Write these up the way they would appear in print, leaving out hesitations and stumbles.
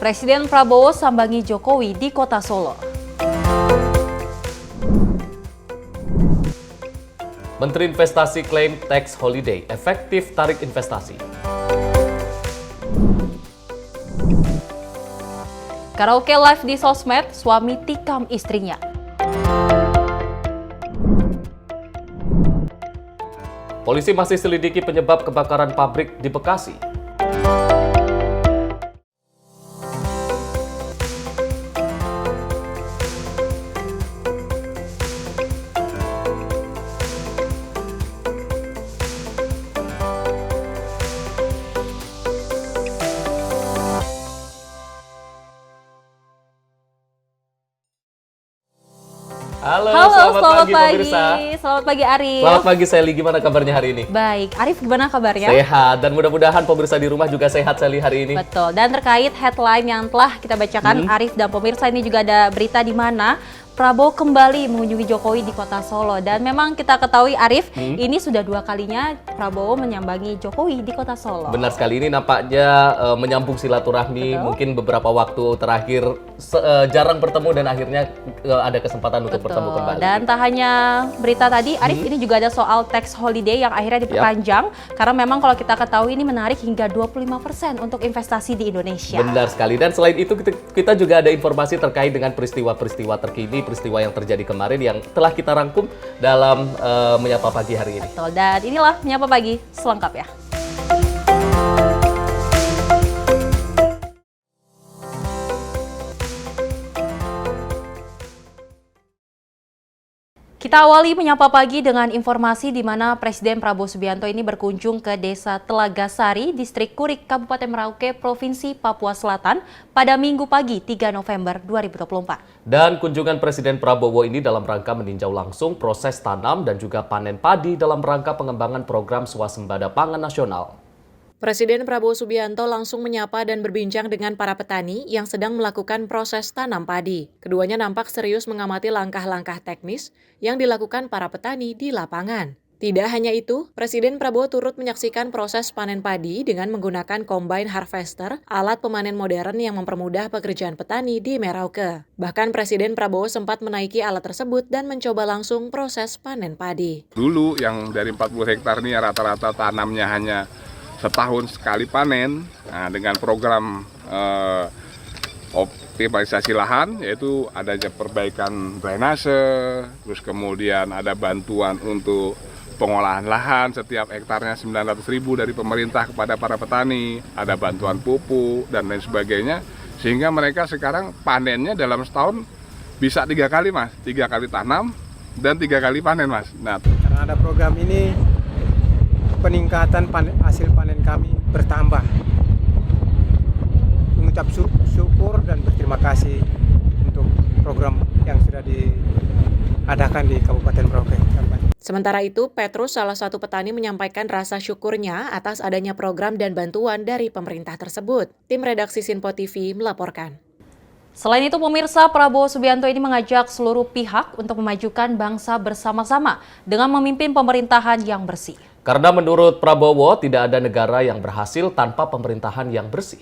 Presiden Prabowo sambangi Jokowi di Kota Solo. Menteri Investasi klaim tax holiday efektif tarik investasi. Karaoke live di sosmed, suami tikam istrinya. Polisi masih selidiki penyebab kebakaran pabrik di Bekasi. Halo, selamat pagi pemirsa. Selamat pagi Arif. Selamat pagi Sally, gimana kabarnya hari ini? Baik, Arif gimana kabarnya? Sehat, dan mudah-mudahan pemirsa di rumah juga sehat Sally hari ini. Betul, dan terkait headline yang telah kita bacakan Arif dan pemirsa, ini juga ada berita di mana Prabowo kembali mengunjungi Jokowi di Kota Solo. Dan memang kita ketahui Arif, ini sudah 2 kalinya Prabowo menyambangi Jokowi di Kota Solo. Benar sekali, ini nampaknya menyambung silaturahmi. Betul. Mungkin beberapa waktu terakhir jarang bertemu dan akhirnya ada kesempatan untuk bertemu kembali. Dan tak hanya berita tadi, Arif, ini juga ada soal tax holiday yang akhirnya diperpanjang. Karena memang kalau kita ketahui ini menarik hingga 25% untuk investasi di Indonesia. Benar sekali, dan selain itu kita juga ada informasi terkait dengan peristiwa-peristiwa terkini, peristiwa yang terjadi kemarin yang telah kita rangkum dalam Menyapa Pagi hari ini. Betul, dan inilah Menyapa Pagi selengkapnya. Kita awali Menyapa Pagi dengan informasi di mana Presiden Prabowo Subianto ini berkunjung ke Desa Telaga Sari, Distrik Kurik, Kabupaten Merauke, Provinsi Papua Selatan pada Minggu pagi 3 November 2024. Dan kunjungan Presiden Prabowo ini dalam rangka meninjau langsung proses tanam dan juga panen padi dalam rangka pengembangan program swasembada pangan nasional. Presiden Prabowo Subianto langsung menyapa dan berbincang dengan para petani yang sedang melakukan proses tanam padi. Keduanya nampak serius mengamati langkah-langkah teknis yang dilakukan para petani di lapangan. Tidak hanya itu, Presiden Prabowo turut menyaksikan proses panen padi dengan menggunakan combine harvester, alat pemanen modern yang mempermudah pekerjaan petani di Merauke. Bahkan Presiden Prabowo sempat menaiki alat tersebut dan mencoba langsung proses panen padi. Dulu yang dari 40 hektar ini rata-rata tanamnya hanya setahun sekali panen. Nah, dengan program optimalisasi lahan, yaitu adanya perbaikan drainase, terus kemudian ada bantuan untuk pengolahan lahan setiap hektarnya 900.000 dari pemerintah kepada para petani, ada bantuan pupuk dan lain sebagainya, sehingga mereka sekarang panennya dalam setahun bisa 3 kali Mas, 3 kali tanam dan 3 kali panen Mas. Nah, karena ada program ini, peningkatan hasil panen kami bertambah. Mengucap syukur dan berterima kasih untuk program yang sudah diadakan di Kabupaten Merauke. Sementara itu, Petrus, salah satu petani, menyampaikan rasa syukurnya atas adanya program dan bantuan dari pemerintah tersebut. Tim redaksi Sinpo TV melaporkan. Selain itu, pemirsa, Prabowo Subianto ini mengajak seluruh pihak untuk memajukan bangsa bersama-sama dengan memimpin pemerintahan yang bersih. Karena menurut Prabowo, tidak ada negara yang berhasil tanpa pemerintahan yang bersih.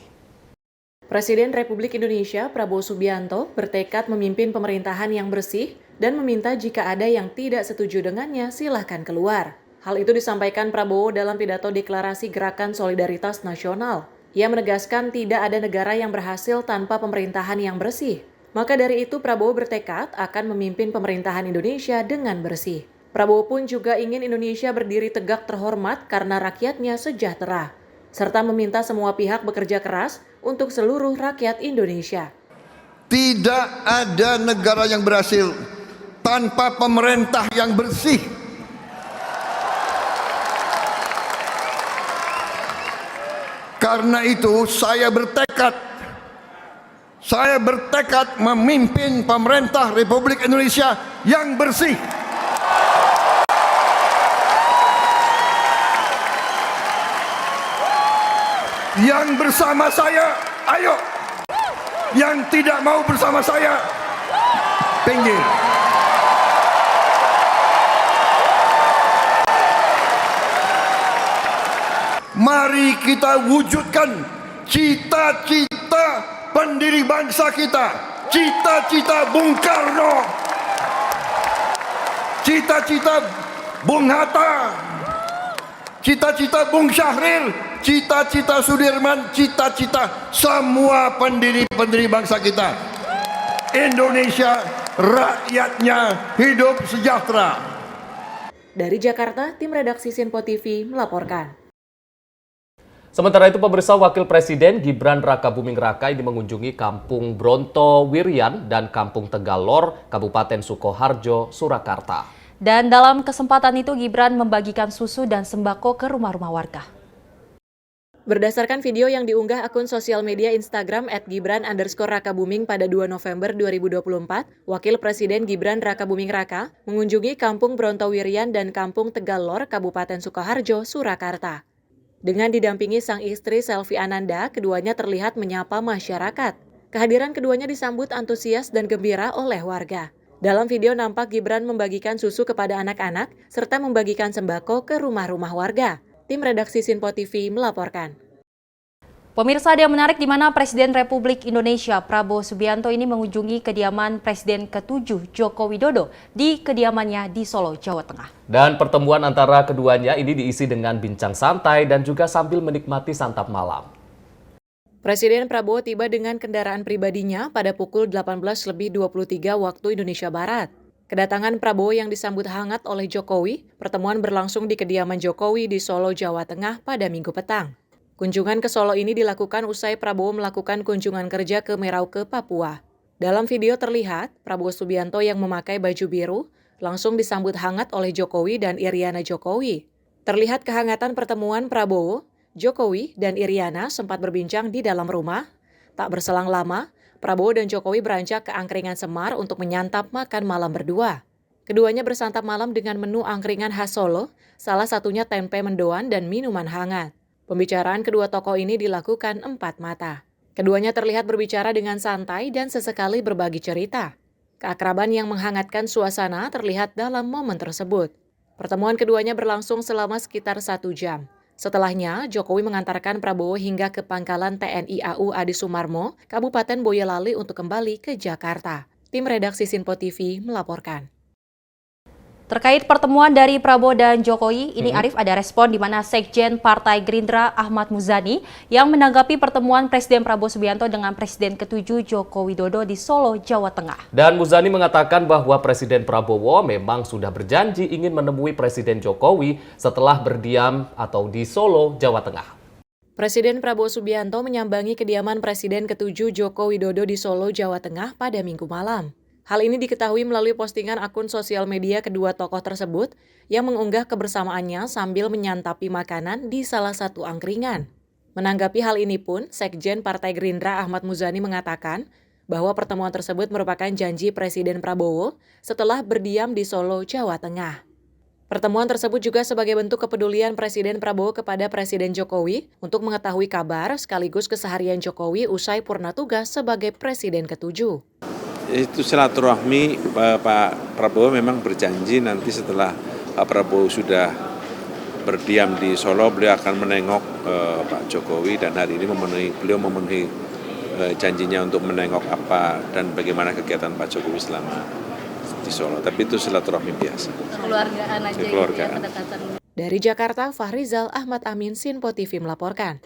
Presiden Republik Indonesia Prabowo Subianto bertekad memimpin pemerintahan yang bersih dan meminta jika ada yang tidak setuju dengannya silahkan keluar. Hal itu disampaikan Prabowo dalam pidato deklarasi Gerakan Solidaritas Nasional. Ia menegaskan tidak ada negara yang berhasil tanpa pemerintahan yang bersih. Maka dari itu Prabowo bertekad akan memimpin pemerintahan Indonesia dengan bersih. Prabowo pun juga ingin Indonesia berdiri tegak terhormat karena rakyatnya sejahtera, serta meminta semua pihak bekerja keras untuk seluruh rakyat Indonesia. Tidak ada negara yang berhasil tanpa pemerintah yang bersih. Karena itu saya bertekad memimpin pemerintah Republik Indonesia yang bersih. Yang bersama saya, ayo. Yang tidak mau bersama saya, pinggir. Mari kita wujudkan cita-cita pendiri bangsa kita, cita-cita Bung Karno, cita-cita Bung Hatta, cita-cita Bung Syahril, cita-cita Sudirman, cita-cita semua pendiri-pendiri bangsa kita. Indonesia, rakyatnya hidup sejahtera. Dari Jakarta, tim redaksi Sinpo TV melaporkan. Sementara itu, pemirsa, Wakil Presiden Gibran Rakabuming Raka ini mengunjungi Kampung Brontowirian dan Kampung Tegalor, Kabupaten Sukoharjo, Surakarta. Dan dalam kesempatan itu Gibran membagikan susu dan sembako ke rumah-rumah warga. Berdasarkan video yang diunggah akun sosial media Instagram @gibran_rakabuming pada 2 November 2024, Wakil Presiden Gibran Rakabuming Raka mengunjungi Kampung Brontowirian dan Kampung Tegalor, Kabupaten Sukoharjo, Surakarta. Dengan didampingi sang istri Selvi Ananda, keduanya terlihat menyapa masyarakat. Kehadiran keduanya disambut antusias dan gembira oleh warga. Dalam video nampak Gibran membagikan susu kepada anak-anak serta membagikan sembako ke rumah-rumah warga. Tim redaksi Sinpo TV melaporkan. Pemirsa, ada yang menarik di mana Presiden Republik Indonesia Prabowo Subianto ini mengunjungi kediaman Presiden ke-7 Joko Widodo di kediamannya di Solo, Jawa Tengah. Dan pertemuan antara keduanya ini diisi dengan bincang santai dan juga sambil menikmati santap malam. Presiden Prabowo tiba dengan kendaraan pribadinya pada pukul 18:23 waktu Indonesia Barat. Kedatangan Prabowo yang disambut hangat oleh Jokowi, pertemuan berlangsung di kediaman Jokowi di Solo, Jawa Tengah pada Minggu petang. Kunjungan ke Solo ini dilakukan usai Prabowo melakukan kunjungan kerja ke Merauke, Papua. Dalam video terlihat, Prabowo Subianto yang memakai baju biru langsung disambut hangat oleh Jokowi dan Iriana Jokowi. Terlihat kehangatan pertemuan Prabowo, Jokowi, dan Iriana sempat berbincang di dalam rumah. Tak berselang lama, Prabowo dan Jokowi beranjak ke Angkringan Semar untuk menyantap makan malam berdua. Keduanya bersantap malam dengan menu angkringan khas Solo, salah satunya tempe mendoan dan minuman hangat. Pembicaraan kedua tokoh ini dilakukan empat mata. Keduanya terlihat berbicara dengan santai dan sesekali berbagi cerita. Keakraban yang menghangatkan suasana terlihat dalam momen tersebut. Pertemuan keduanya berlangsung selama sekitar 1 jam. Setelahnya, Jokowi mengantarkan Prabowo hingga ke pangkalan TNI AU Adi Sumarmo, Kabupaten Boyolali untuk kembali ke Jakarta. Tim redaksi Sinpo TV melaporkan. Terkait pertemuan dari Prabowo dan Jokowi, ini Arif ada respon di mana Sekjen Partai Gerindra Ahmad Muzani yang menanggapi pertemuan Presiden Prabowo Subianto dengan Presiden ke-7 Joko Widodo di Solo, Jawa Tengah. Dan Muzani mengatakan bahwa Presiden Prabowo memang sudah berjanji ingin menemui Presiden Jokowi setelah berdiam atau di Solo, Jawa Tengah. Presiden Prabowo Subianto menyambangi kediaman Presiden ke-7 Joko Widodo di Solo, Jawa Tengah pada Minggu malam. Hal ini diketahui melalui postingan akun sosial media kedua tokoh tersebut yang mengunggah kebersamaannya sambil menyantapi makanan di salah satu angkringan. Menanggapi hal ini pun, Sekjen Partai Gerindra Ahmad Muzani mengatakan bahwa pertemuan tersebut merupakan janji Presiden Prabowo setelah berdiam di Solo, Jawa Tengah. Pertemuan tersebut juga sebagai bentuk kepedulian Presiden Prabowo kepada Presiden Jokowi untuk mengetahui kabar sekaligus keseharian Jokowi usai purna tugas sebagai Presiden ke-7. Itu silaturahmi. Pak Prabowo memang berjanji nanti setelah Pak Prabowo sudah berdiam di Solo, beliau akan menengok Pak Jokowi dan hari ini beliau memenuhi janjinya untuk menengok apa dan bagaimana kegiatan Pak Jokowi selama di Solo. Tapi itu silaturahmi biasa. Keluargaan aja Keluargaan. Dari Jakarta, Fahrizal Ahmad Amin, Sinpo TV melaporkan.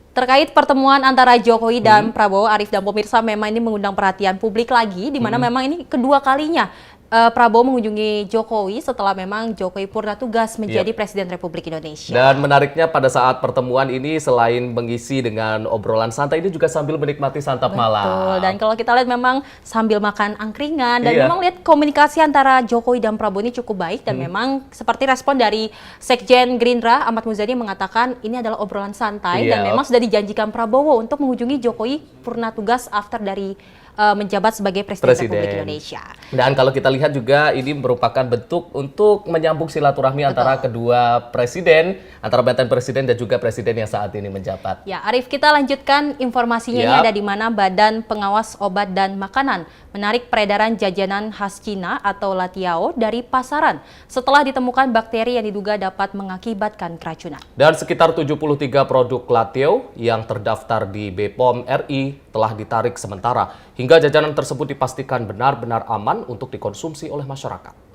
Terkait pertemuan antara Jokowi dan Prabowo, Arif dan pemirsa, memang ini mengundang perhatian publik lagi, di mana memang ini kedua kalinya Prabowo mengunjungi Jokowi setelah memang Jokowi purna tugas menjadi Presiden Republik Indonesia. Dan menariknya pada saat pertemuan ini selain mengisi dengan obrolan santai, ini juga sambil menikmati santap malam. Betul, dan kalau kita lihat memang sambil makan angkringan dan memang lihat komunikasi antara Jokowi dan Prabowo ini cukup baik dan memang seperti respon dari Sekjen Gerindra Ahmad Muzani mengatakan ini adalah obrolan santai dan memang sudah dijanjikan Prabowo untuk mengunjungi Jokowi purna tugas after dari menjabat sebagai Presiden Republik Indonesia. Dan kalau kita lihat juga ini merupakan bentuk untuk menyambung silaturahmi antara kedua presiden, antara mantan presiden dan juga presiden yang saat ini menjabat. Ya, Arif, kita lanjutkan informasinya ini ada di mana Badan Pengawas Obat dan Makanan menarik peredaran jajanan khas Cina atau latiao dari pasaran setelah ditemukan bakteri yang diduga dapat mengakibatkan keracunan. Dan sekitar 73 produk latiao yang terdaftar di BPOM RI telah ditarik sementara hingga jajanan tersebut dipastikan benar-benar aman untuk dikonsumsi oleh masyarakat.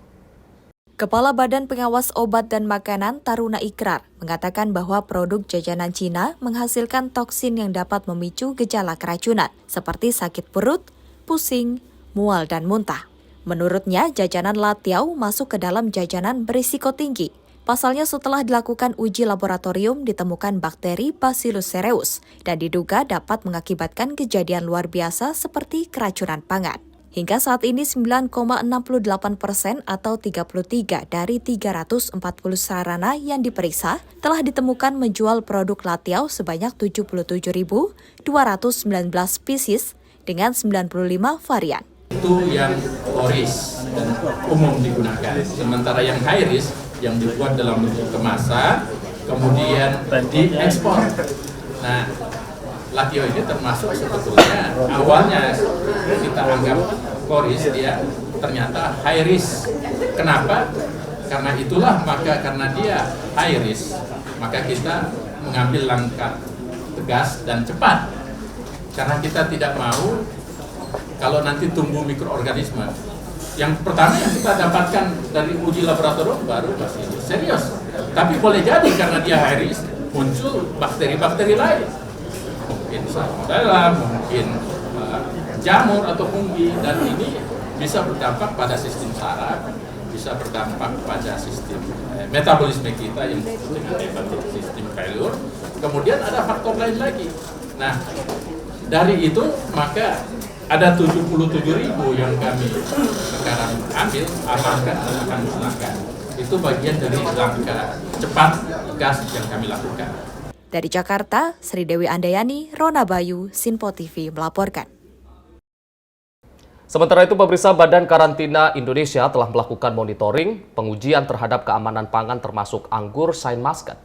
Kepala Badan Pengawas Obat dan Makanan Taruna Ikrar mengatakan bahwa produk jajanan Cina menghasilkan toksin yang dapat memicu gejala keracunan seperti sakit perut, pusing, mual, dan muntah. Menurutnya, jajanan Latiau masuk ke dalam jajanan berisiko tinggi. Pasalnya setelah dilakukan uji laboratorium ditemukan bakteri Bacillus cereus dan diduga dapat mengakibatkan kejadian luar biasa seperti keracunan pangan. Hingga saat ini 9,68% atau 33 dari 340 sarana yang diperiksa telah ditemukan menjual produk Latiau sebanyak 77.219 pieces dengan 95 varian. Itu yang low risk dan umum digunakan. Sementara yang high risk yang dibuat dalam bentuk kemasan kemudian diekspor. Nah, Latiau ini termasuk sebetulnya awalnya kita anggap low risk, dia ternyata high risk. Kenapa? Karena itulah, karena dia high risk, maka kita mengambil langkah tegas dan cepat. Karena kita tidak mau kalau nanti tumbuh mikroorganisme. Yang pertama yang kita dapatkan dari uji laboratorium baru Bacillus cereus. Tapi boleh jadi karena dia high risk muncul bakteri-bakteri lain. Mungkin salmonella, mungkin jamur atau fungi, dan ini bisa berdampak pada sistem saraf, bisa berdampak pada sistem metabolisme kita yang disebut dengan hepatic system failure. Kemudian ada faktor lain lagi. Nah, dari itu maka ada 77.000 yang kami sekarang ambil, amankan dan akan musnahkan. Itu bagian dari langkah cepat gas yang kami lakukan. Dari Jakarta, Sri Dewi Andayani, Rona Bayu, Sinpo TV melaporkan. Sementara itu, pemirsa, Badan Karantina Indonesia telah melakukan monitoring pengujian terhadap keamanan pangan termasuk anggur Saint Muscat.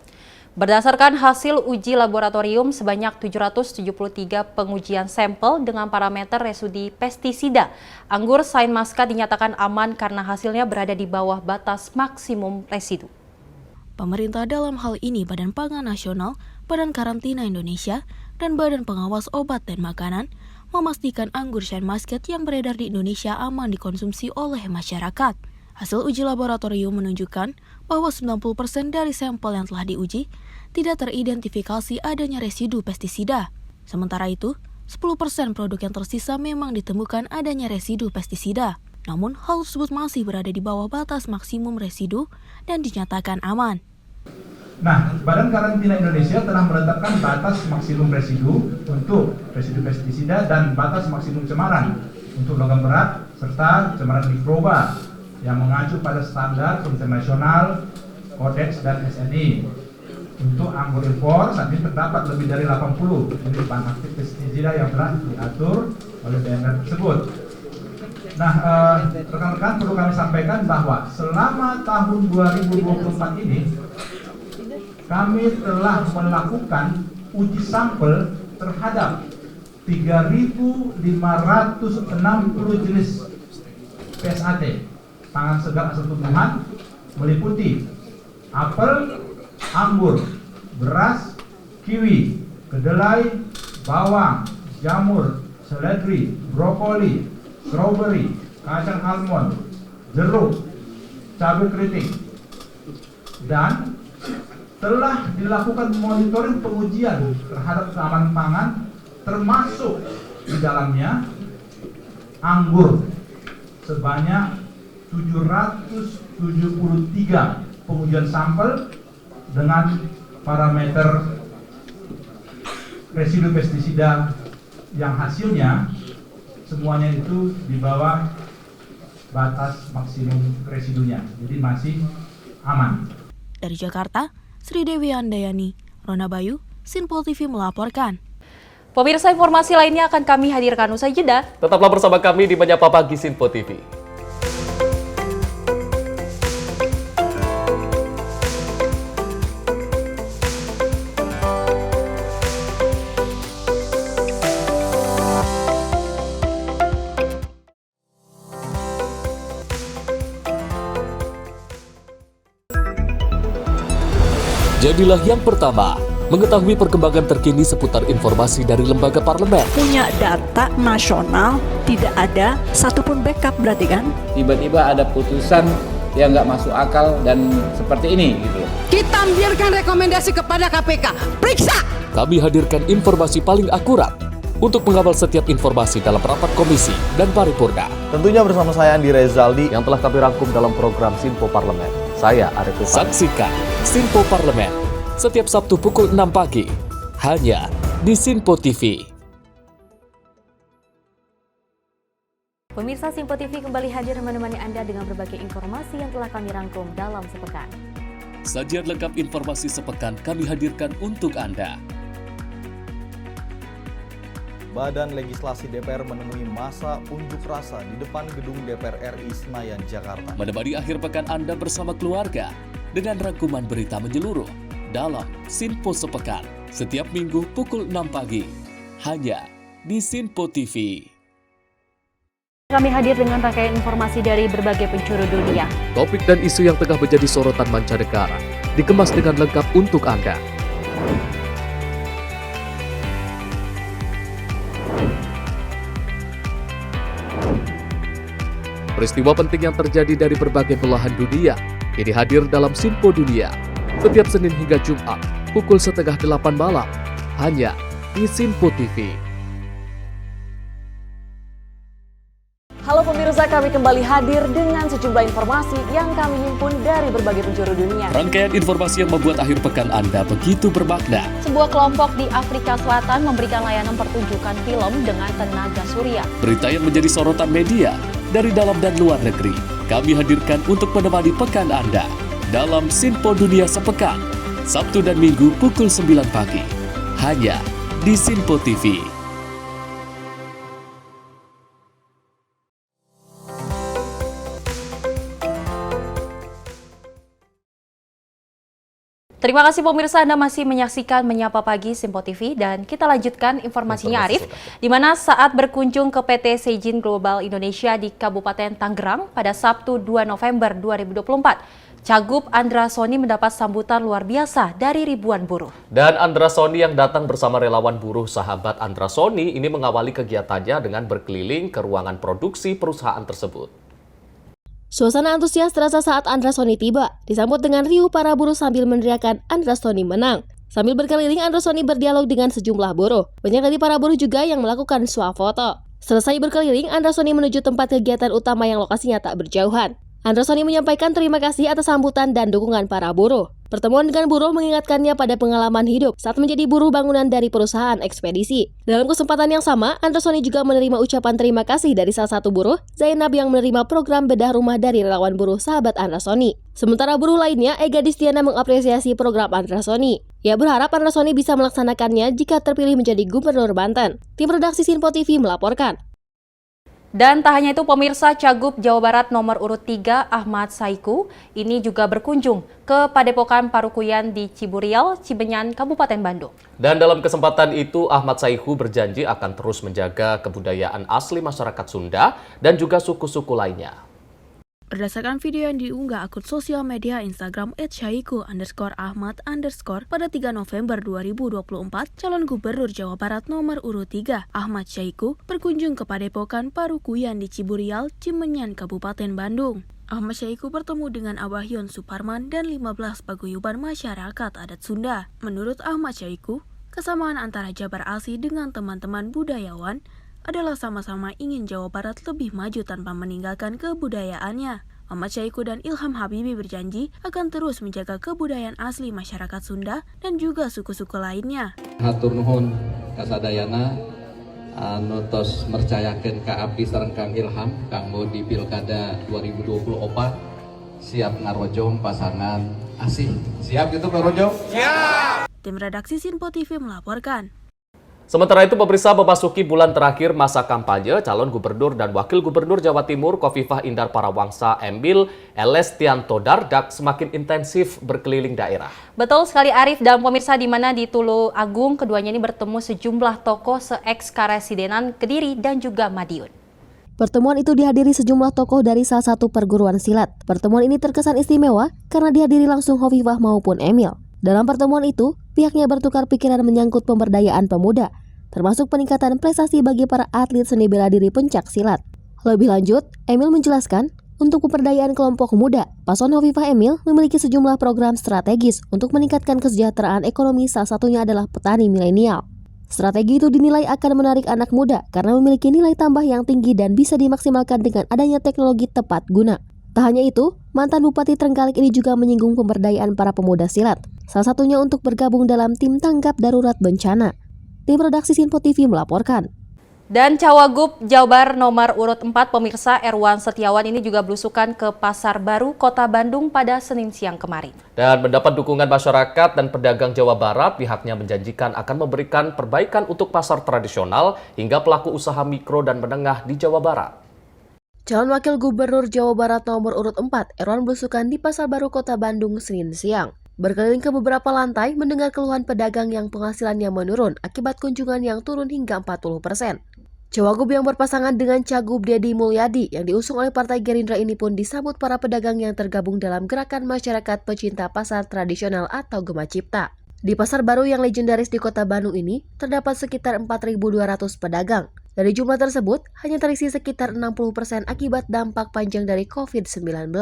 Berdasarkan hasil uji laboratorium, sebanyak 773 pengujian sampel dengan parameter residu pestisida, anggur Saint Muscat dinyatakan aman karena hasilnya berada di bawah batas maksimum residu. Pemerintah, dalam hal ini Badan Pangan Nasional, Badan Karantina Indonesia, dan Badan Pengawas Obat dan Makanan, memastikan anggur Saint Muscat yang beredar di Indonesia aman dikonsumsi oleh masyarakat. Hasil uji laboratorium menunjukkan bahwa 90% dari sampel yang telah diuji tidak teridentifikasi adanya residu pestisida. Sementara itu, 10% produk yang tersisa memang ditemukan adanya residu pestisida. Namun, hal tersebut masih berada di bawah batas maksimum residu dan dinyatakan aman. Nah, Badan Karantina Indonesia telah menetapkan batas maksimum residu untuk residu pestisida dan batas maksimum cemaran untuk logam berat serta cemaran mikroba yang mengacu pada standar internasional, Codex dan SNI. Untuk anggur impor, saat ini terdapat lebih dari 80 jenis bahan aktif pestisida yang telah diatur oleh BMR tersebut. Nah, rekan-rekan, perlu kami sampaikan bahwa selama tahun 2024 ini, kami telah melakukan uji sampel terhadap 3.560 jenis PSAT, pangan segar asal tumbuhan, meliputi apel, anggur, beras, kiwi, kedelai, bawang, jamur, seledri, brokoli, strawberry, kacang almond, jeruk, cabai keriting, dan telah dilakukan monitoring pengujian terhadap keamanan pangan, termasuk di dalamnya anggur sebanyak 773 pengujian sampel dengan parameter residu pestisida yang hasilnya semuanya itu di bawah batas maksimum residunya, jadi masih aman. Dari Jakarta, Sri Dewi Andayani, Rona Bayu, Sinpo TV melaporkan. Pemirsa, informasi lainnya akan kami hadirkan usai jeda. Tetaplah bersama kami di Menyapa Pagi Sinpo TV. Jadilah yang pertama Mengetahui perkembangan terkini seputar informasi dari lembaga parlemen. Punya data nasional, tidak ada satupun backup berarti kan? Tiba-tiba ada putusan yang nggak masuk akal dan seperti ini gitu. Kita biarkan rekomendasi kepada KPK, periksa! Kami hadirkan informasi paling akurat untuk mengawal setiap informasi dalam rapat komisi dan paripurna. Tentunya bersama saya Andi Rezaldi yang telah kami rangkum dalam program Sinpo Parlemen. Saya Arif Rufani. Saksikan Sinpo Parlemen setiap Sabtu pukul 6 pagi, hanya di Sinpo TV. Pemirsa Sinpo TV kembali hadir menemani Anda dengan berbagai informasi yang telah kami rangkum dalam sepekan. Sajian lengkap informasi sepekan kami hadirkan untuk Anda. Badan Legislasi DPR menemui masa unjuk rasa di depan gedung DPR RI Senayan, Jakarta. Menemani akhir pekan Anda bersama keluarga dengan rangkuman berita menyeluruh dalam Sinpo Sepekan setiap minggu pukul 6 pagi hanya di Sinpo TV. Kami hadir dengan rangkaian informasi dari berbagai penjuru dunia. Topik dan isu yang tengah menjadi sorotan mancanegara dikemas dengan lengkap untuk Anda. Peristiwa penting yang terjadi dari berbagai belahan dunia ini hadir dalam Sinpo Dunia setiap Senin hingga Jumat pukul 7:30 malam hanya di Sinpo TV. Halo pemirsa, kami kembali hadir dengan sejumlah informasi yang kami himpun dari berbagai penjuru dunia. Rangkaian informasi yang membuat akhir pekan Anda begitu bermakna. Sebuah kelompok di Afrika Selatan memberikan layanan pertunjukan film dengan tenaga surya. Berita yang menjadi sorotan media dari dalam dan luar negeri kami hadirkan untuk menemani pekan Anda dalam Sinpo Dunia Sepekan, Sabtu dan Minggu pukul 9 pagi, hanya di Sinpo TV. Terima kasih pemirsa, Anda masih menyaksikan Menyapa Pagi Sinpo TV dan kita lanjutkan informasinya Arif, di mana saat berkunjung ke PT Seijin Global Indonesia di Kabupaten Tangerang pada Sabtu 2 November 2024, Cagup Andra Soni mendapat sambutan luar biasa dari ribuan buruh. Dan Andra Soni yang datang bersama relawan buruh sahabat Andra Soni ini mengawali kegiatannya dengan berkeliling ke ruangan produksi perusahaan tersebut. Suasana antusias terasa saat Andra Soni tiba, disambut dengan riuh para buruh sambil meneriakan Andra Soni menang. Sambil berkeliling, Andra Soni berdialog dengan sejumlah buruh. Banyak dari para buruh juga yang melakukan swafoto. Selesai berkeliling, Andra Soni menuju tempat kegiatan utama yang lokasinya tak berjauhan. Andra Soni menyampaikan terima kasih atas sambutan dan dukungan para buruh. Pertemuan dengan buruh mengingatkannya pada pengalaman hidup saat menjadi buruh bangunan dari perusahaan ekspedisi. Dalam kesempatan yang sama, Andra Soni juga menerima ucapan terima kasih dari salah satu buruh, Zainab, yang menerima program bedah rumah dari relawan buruh sahabat Andra Soni. Sementara buruh lainnya, Ega Distiana mengapresiasi program Andra Soni. Ia berharap Andra Soni bisa melaksanakannya jika terpilih menjadi Gubernur Banten. Tim redaksi Sinpo TV melaporkan. Dan tak hanya itu pemirsa, Cagup Jawa Barat nomor urut 3 Ahmad Saiku ini juga berkunjung ke Padepokan Parukuyan di Ciburial, Cibenyan, Kabupaten Bandung. Dan dalam kesempatan itu Ahmad Saiku berjanji akan terus menjaga kebudayaan asli masyarakat Sunda dan juga suku-suku lainnya. Berdasarkan video yang diunggah akun sosial media Instagram @syaiku_ahmad_ pada 3 November 2024, calon gubernur Jawa Barat nomor urut 3 Ahmad Syaiku berkunjung ke Padepokan Parukuyan di Ciburial, Cimenyan, Kabupaten Bandung. Ahmad Syaiku bertemu dengan Abahyon Suparman dan 15 paguyuban masyarakat adat Sunda. Menurut Ahmad Syaiku, kesamaan antara Jabar Asih dengan teman-teman budayawan adalah sama-sama ingin Jawa Barat lebih maju tanpa meninggalkan kebudayaannya. Ahmad Syaiku dan Ilham Habibi berjanji akan terus menjaga kebudayaan asli masyarakat Sunda dan juga suku-suku lainnya. Hatur nuhun kasadayana anu tos mercayakeun ka abdi sareng Kang Ilham kanggo di Pilkada 2024 siap ngarojong pasangan asih. Siap gitu Kang Rojo? Siap. Tim redaksi Sinpo TV melaporkan. Sementara itu, pemirsa, memasuki bulan terakhir masa kampanye, calon gubernur dan wakil gubernur Jawa Timur Khofifah Indar Parawangsa Emil Elestianto Dardak semakin intensif berkeliling daerah. Betul sekali Arif, dan pemirsa, di mana di Tulu Agung keduanya ini bertemu sejumlah tokoh se-eks-karesidenan Kediri dan juga Madiun. Pertemuan itu dihadiri sejumlah tokoh dari salah satu perguruan silat. Pertemuan ini terkesan istimewa karena dihadiri langsung Khofifah maupun Emil. Dalam pertemuan itu, pihaknya bertukar pikiran menyangkut pemberdayaan pemuda, termasuk peningkatan prestasi bagi para atlet seni bela diri pencak silat. Lebih lanjut, Emil menjelaskan, untuk pemberdayaan kelompok muda, Paslon Hovifah Emil memiliki sejumlah program strategis untuk meningkatkan kesejahteraan ekonomi, salah satunya adalah petani milenial. Strategi itu dinilai akan menarik anak muda karena memiliki nilai tambah yang tinggi dan bisa dimaksimalkan dengan adanya teknologi tepat guna. Tak hanya itu, mantan Bupati Trenggalek ini juga menyinggung pemberdayaan para pemuda silat, salah satunya untuk bergabung dalam tim tanggap darurat bencana. Tim redaksi Sinpo TV melaporkan. Dan Cawagup Jabar nomor urut 4 pemirsa Erwan Setiawan ini juga belusukan ke Pasar Baru, Kota Bandung pada Senin siang kemarin. Dan mendapat dukungan masyarakat dan pedagang Jawa Barat, pihaknya menjanjikan akan memberikan perbaikan untuk pasar tradisional hingga pelaku usaha mikro dan menengah di Jawa Barat. Calon Wakil Gubernur Jawa Barat nomor urut 4, Erwan belusukan di Pasar Baru Kota Bandung Senin siang. Berkeliling ke beberapa lantai mendengar keluhan pedagang yang penghasilannya menurun akibat kunjungan yang turun hingga 40%. Cawagup yang berpasangan dengan Cagup Deddy Mulyadi yang diusung oleh Partai Gerindra ini pun disambut para pedagang yang tergabung dalam Gerakan Masyarakat Pecinta Pasar Tradisional atau Gema Cipta. Di Pasar Baru yang legendaris di Kota Bandung ini, terdapat sekitar 4.200 pedagang. Dari jumlah tersebut, hanya terisi sekitar 60% akibat dampak panjang dari COVID-19.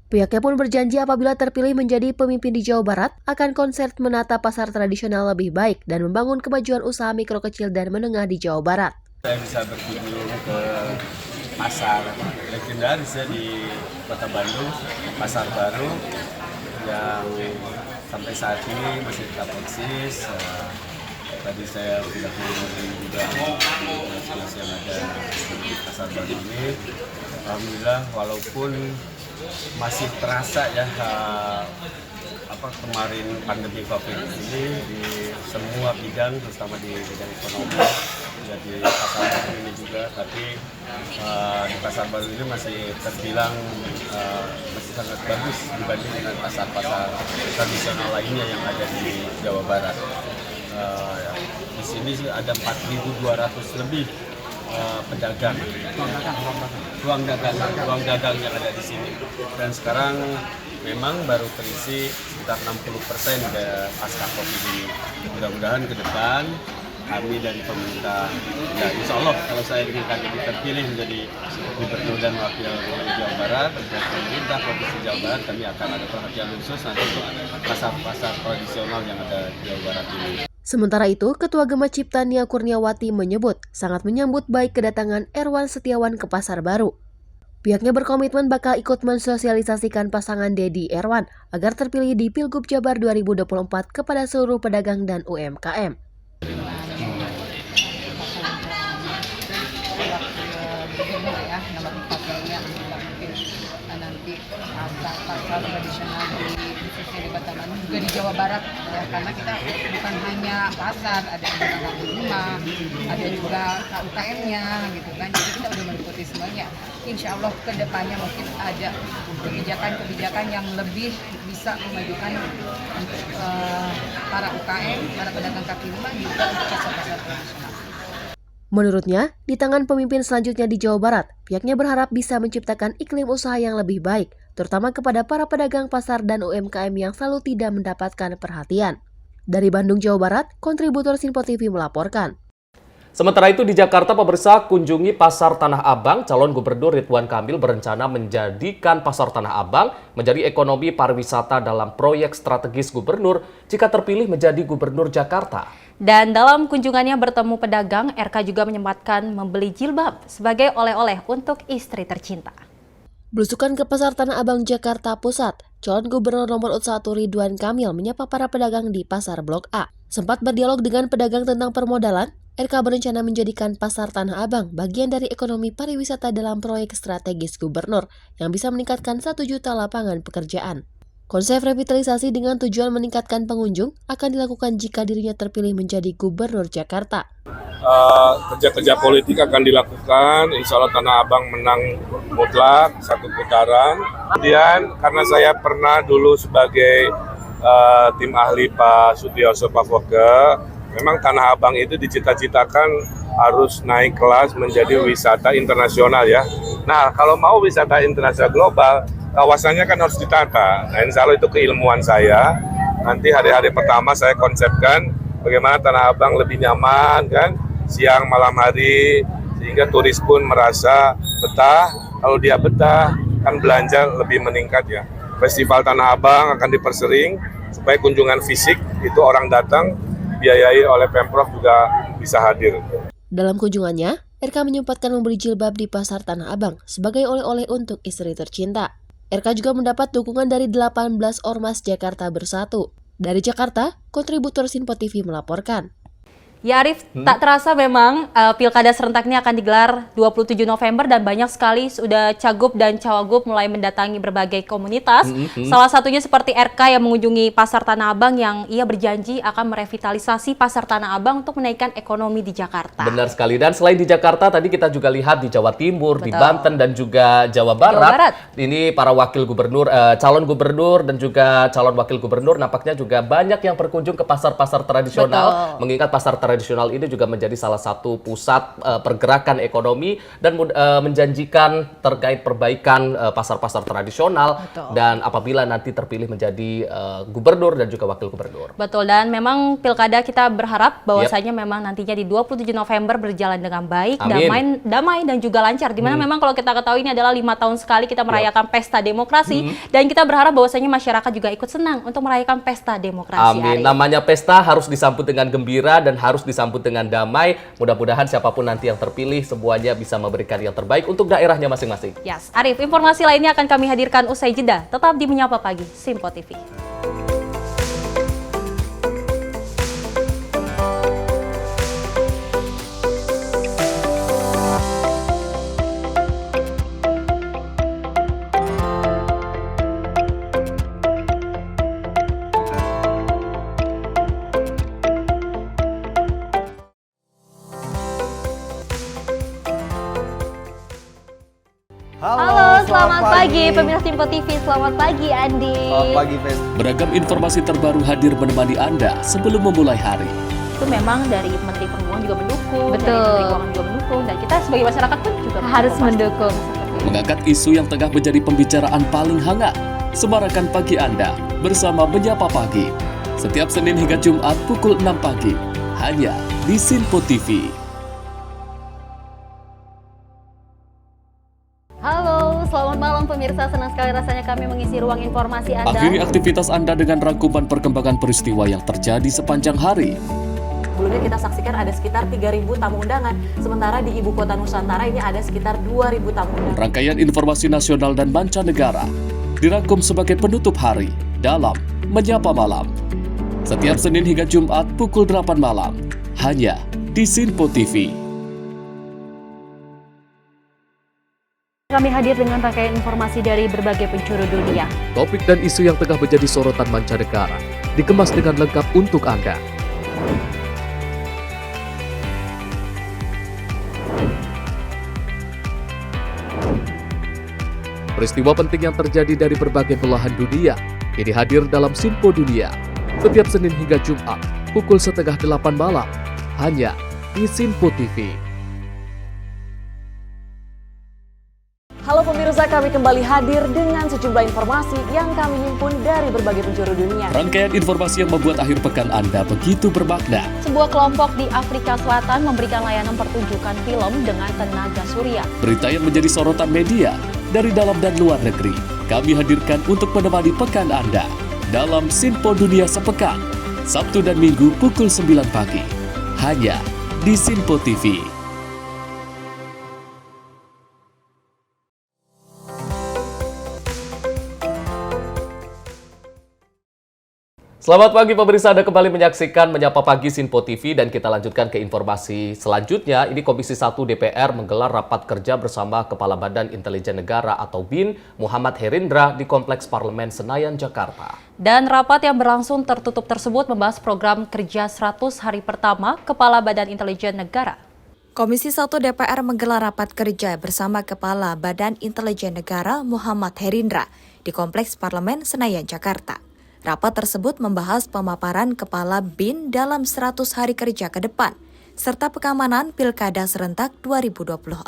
Pihaknya pun berjanji apabila terpilih menjadi pemimpin di Jawa Barat, akan konsep menata pasar tradisional lebih baik dan membangun kemajuan usaha mikro kecil dan menengah di Jawa Barat. Saya bisa berkunjung ke pasar legendaris di Kota Bandung, Pasar Baru, yang sampai saat ini masih tetap eksis. Tadi saya sudah kunjungi juga kios yang ada di Pasar Baru ini. Alhamdulillah, walaupun masih terasa ya kemarin pandemi COVID ini di semua bidang, terutama di bidang ekonomi, di Pasar Baru ini juga, tapi di Pasar Baru ini masih terbilang masih sangat bagus dibanding dengan pasar-pasar tradisional lainnya yang ada di Jawa Barat. Di sini ada 4.200 lebih pedagang, ruang dagang yang ada di sini, dan sekarang memang baru terisi sekitar 60% pasca COVID ini. Mudah-mudahan ke depan kami dari pemerintah, ya insya Allah kalau saya terpilih menjadi Gubernur dan Wakil Gubernur Jawa Barat, dan pemerintah Provinsi Jawa Barat, kami akan ada perhatian khusus nanti untuk pasar-pasar tradisional yang ada di Jawa Barat ini. Sementara itu, Ketua Gema Cipta Nia Kurniawati menyebut sangat menyambut baik kedatangan Erwan Setiawan ke Pasar Baru. Pihaknya berkomitmen bakal ikut mensosialisasikan pasangan Deddy Erwan agar terpilih di Pilgub Jabar 2024 kepada seluruh pedagang dan UMKM. Nanti pasar tradisional khususnya di Batam juga di Jawa Barat ya, karena kita bukan hanya pasar, ada kaki rumah, ada juga UKM-nya gitu kan, jadi kita udah meliputi semuanya. Insya Allah ke depannya mungkin ada kebijakan-kebijakan yang lebih bisa memajukan untuk para UKM, para pedagang kaki rumah juga untuk pasar-pasar tradisional. Menurutnya, di tangan pemimpin selanjutnya di Jawa Barat, pihaknya berharap bisa menciptakan iklim usaha yang lebih baik, terutama kepada para pedagang pasar dan UMKM yang selalu tidak mendapatkan perhatian. Dari Bandung, Jawa Barat, kontributor Sinpo TV melaporkan. Sementara itu di Jakarta, pemirsa, kunjungi Pasar Tanah Abang. Calon Gubernur Ridwan Kamil berencana menjadikan Pasar Tanah Abang menjadi ekonomi pariwisata dalam proyek strategis gubernur jika terpilih menjadi Gubernur Jakarta. Dan dalam kunjungannya bertemu pedagang, RK juga menyempatkan membeli jilbab sebagai oleh-oleh untuk istri tercinta. Belusukan ke Pasar Tanah Abang, Jakarta Pusat, calon Gubernur nomor 1 Ridwan Kamil menyapa para pedagang di Pasar Blok A. Sempat berdialog dengan pedagang tentang permodalan, RK berencana menjadikan Pasar Tanah Abang bagian dari ekonomi pariwisata dalam proyek strategis gubernur yang bisa meningkatkan 1 juta lapangan pekerjaan. Konsep revitalisasi dengan tujuan meningkatkan pengunjung akan dilakukan jika dirinya terpilih menjadi Gubernur Jakarta. Kerja-kerja politik akan dilakukan, insya Allah Tanah Abang menang mutlak 1 putaran. Kemudian karena saya pernah dulu sebagai tim ahli Pak Sutioso Pavoke, memang Tanah Abang itu dicita-citakan harus naik kelas menjadi wisata internasional ya. Nah kalau mau wisata internasional global, kawasannya kan harus ditata. Nah insya Allah itu keilmuan saya nanti hari-hari pertama saya konsepkan bagaimana Tanah Abang lebih nyaman kan, siang malam hari, sehingga turis pun merasa betah. Kalau dia betah kan belanja lebih meningkat ya. Festival Tanah Abang akan dipersering supaya kunjungan fisik itu orang datang biayai oleh Pemprov juga bisa hadir. Dalam kunjungannya, RK menyempatkan membeli jilbab di Pasar Tanah Abang sebagai oleh-oleh untuk istri tercinta. RK juga mendapat dukungan dari 18 Ormas Jakarta Bersatu. Dari Jakarta, kontributor Sinpo TV melaporkan. Ya Arif, tak terasa memang Pilkada serentak ini akan digelar 27 November dan banyak sekali sudah cagup dan cawagup mulai mendatangi berbagai komunitas. Salah satunya seperti RK yang mengunjungi Pasar Tanah Abang yang ia berjanji akan merevitalisasi Pasar Tanah Abang untuk menaikkan ekonomi di Jakarta. Benar sekali, dan selain di Jakarta tadi kita juga lihat di Jawa Timur, di Banten dan juga Jawa Barat. Ini para wakil gubernur, calon gubernur dan juga calon wakil gubernur nampaknya juga banyak yang berkunjung ke pasar-pasar tradisional. Mengingat pasar tradisional ini juga menjadi salah satu pusat pergerakan ekonomi dan menjanjikan terkait perbaikan pasar-pasar tradisional. Dan apabila nanti terpilih menjadi gubernur dan juga wakil gubernur. Betul, dan memang pilkada kita berharap bahwasanya memang nantinya di 27 November berjalan dengan baik, damai dan juga lancar. Dimana memang kalau kita ketahui ini adalah 5 tahun sekali kita merayakan pesta demokrasi dan kita berharap bahwasanya masyarakat juga ikut senang untuk merayakan pesta demokrasi. Amin. Namanya pesta harus disambut dengan gembira dan harus disambut dengan damai. Mudah-mudahan siapapun nanti yang terpilih semuanya bisa memberikan yang terbaik untuk daerahnya masing-masing. Yes, Arif, informasi lainnya akan kami hadirkan usai jeda. Tetap di Menyapa Pagi, Simpo TV. Halo, selamat pagi pemirsa Simpo TV. Selamat pagi Andi. Selamat pagi, Fen. Beragam informasi terbaru hadir menemani Anda sebelum memulai hari. Itu memang dari Menteri Perhubungan juga mendukung, Betul. dari Menteri Keuangan juga mendukung, dan kita sebagai masyarakat pun juga Harus mendukung. Mengangkat isu yang tengah menjadi pembicaraan paling hangat. Semarakan pagi Anda bersama Menyapa Pagi. Setiap Senin hingga Jumat pukul 6 pagi. Hanya di Sinpo TV. Halo, selamat malam pemirsa. Senang sekali rasanya kami mengisi ruang informasi Anda. Akhiri aktivitas Anda dengan rangkuman perkembangan peristiwa yang terjadi sepanjang hari. Sebelumnya kita saksikan ada sekitar 3.000 tamu undangan, sementara di Ibu Kota Nusantara ini ada sekitar 2.000 tamu undangan. Rangkaian informasi nasional dan mancanegara dirangkum sebagai penutup hari dalam Menyapa Malam. Setiap Senin hingga Jumat pukul 8 malam, hanya di Sinpo TV. Kami hadir dengan rangkaian informasi dari berbagai penjuru dunia. Topik dan isu yang tengah menjadi sorotan mancanegara dikemas dengan lengkap untuk Anda. Peristiwa penting yang terjadi dari berbagai belahan dunia ini hadir dalam Sinpo Dunia setiap Senin hingga Jumat pukul 7:30 malam hanya di Sinpo TV. Halo pemirsa, kami kembali hadir dengan sejumlah informasi yang kami himpun dari berbagai penjuru dunia. Rangkaian informasi yang membuat akhir pekan Anda begitu bermakna. Sebuah kelompok di Afrika Selatan memberikan layanan pertunjukan film dengan tenaga surya. Berita yang menjadi sorotan media dari dalam dan luar negeri kami hadirkan untuk menemani pekan Anda dalam Sinpo Dunia Sepekan, Sabtu dan Minggu pukul 9 pagi, hanya di Sinpo TV. Selamat pagi pemirsa, Anda kembali menyaksikan Menyapa Pagi Sinpo TV dan kita lanjutkan ke informasi selanjutnya. Ini Komisi 1 DPR menggelar rapat kerja bersama Kepala Badan Intelijen Negara atau BIN Muhammad Herindra di Kompleks Parlemen Senayan, Jakarta. Dan rapat yang berlangsung tertutup tersebut membahas program kerja 100 hari pertama Kepala Badan Intelijen Negara. Komisi 1 DPR menggelar rapat kerja bersama Kepala Badan Intelijen Negara Muhammad Herindra di Kompleks Parlemen Senayan, Jakarta. Rapat tersebut membahas pemaparan Kepala BIN dalam 100 hari kerja ke depan, serta pengamanan Pilkada Serentak 2024.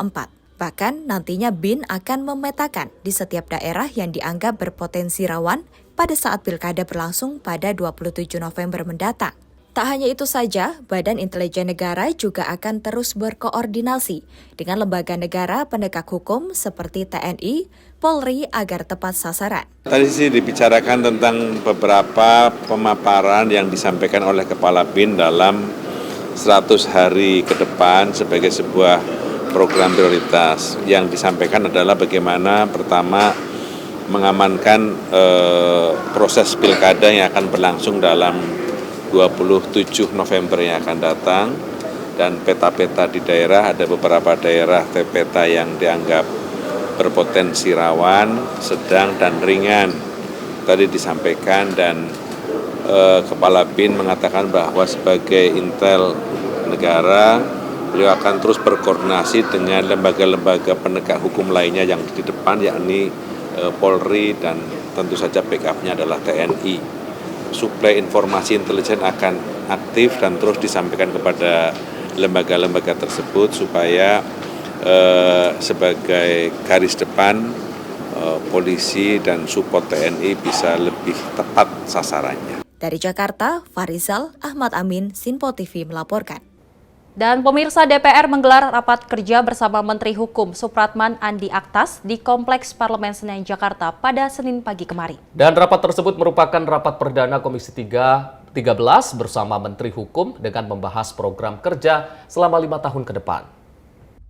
Bahkan nantinya BIN akan memetakan di setiap daerah yang dianggap berpotensi rawan pada saat pilkada berlangsung pada 27 November mendatang. Tak hanya itu saja, Badan Intelijen Negara juga akan terus berkoordinasi dengan lembaga negara penegak hukum seperti TNI, Polri agar tepat sasaran. Tadi sih dibicarakan tentang beberapa pemaparan yang disampaikan oleh Kepala BIN dalam 100 hari ke depan sebagai sebuah program prioritas. Yang disampaikan adalah bagaimana pertama mengamankan proses pilkada yang akan berlangsung dalam 27 November yang akan datang, dan peta-peta di daerah, ada beberapa daerah peta yang dianggap berpotensi rawan, sedang, dan ringan. Tadi disampaikan, dan Kepala BIN mengatakan bahwa sebagai intel negara, beliau akan terus berkoordinasi dengan lembaga-lembaga penegak hukum lainnya yang di depan, yakni Polri, dan tentu saja backupnya adalah TNI. Suplai informasi intelijen akan aktif dan terus disampaikan kepada lembaga-lembaga tersebut supaya sebagai garis depan polisi dan support TNI bisa lebih tepat sasarannya. Dari Jakarta, Farizal Ahmad Amin, Sinpo TV melaporkan. Dan pemirsa, DPR menggelar rapat kerja bersama Menteri Hukum Supratman Andi Aktas di Kompleks Parlemen Senayan, Jakarta pada Senin pagi kemarin. Dan rapat tersebut merupakan rapat perdana Komisi 13 bersama Menteri Hukum dengan membahas program kerja selama 5 tahun ke depan.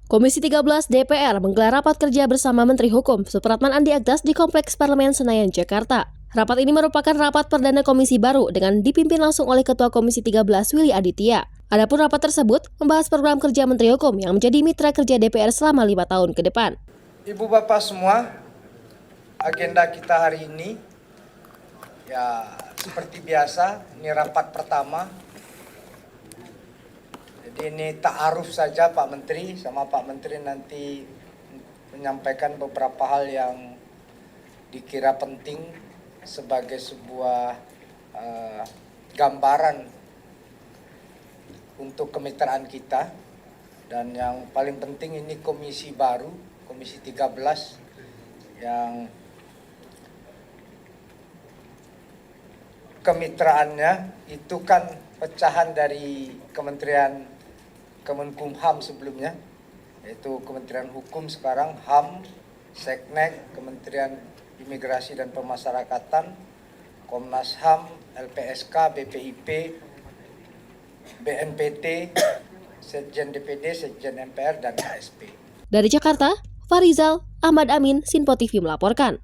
Komisi 13 DPR menggelar rapat kerja bersama Menteri Hukum Supratman Andi Aktas di Kompleks Parlemen Senayan, Jakarta. Rapat ini merupakan rapat perdana komisi baru dengan dipimpin langsung oleh Ketua Komisi 13 Willy Aditya. Adapun rapat tersebut membahas program kerja Menteri Hukum yang menjadi mitra kerja DPR selama 5 tahun ke depan. Ibu Bapak semua, agenda kita hari ini ya seperti biasa, ini rapat pertama. Jadi ini ta'aruf saja Pak Menteri, sama Pak Menteri nanti menyampaikan beberapa hal yang dikira penting sebagai sebuah gambaran untuk kemitraan kita. Dan yang paling penting ini komisi baru, Komisi 13 yang kemitraannya itu kan pecahan dari Kementerian Kemenkumham sebelumnya, yaitu Kementerian Hukum sekarang, HAM, Seknek, Kementerian Imigrasi dan Pemasyarakatan, Komnas HAM, LPSK, BPIP, BNPT, Sekjen DPD, Sekjen MPR, dan KSP. Dari Jakarta, Farizal Ahmad Amin, Sinpo TV melaporkan.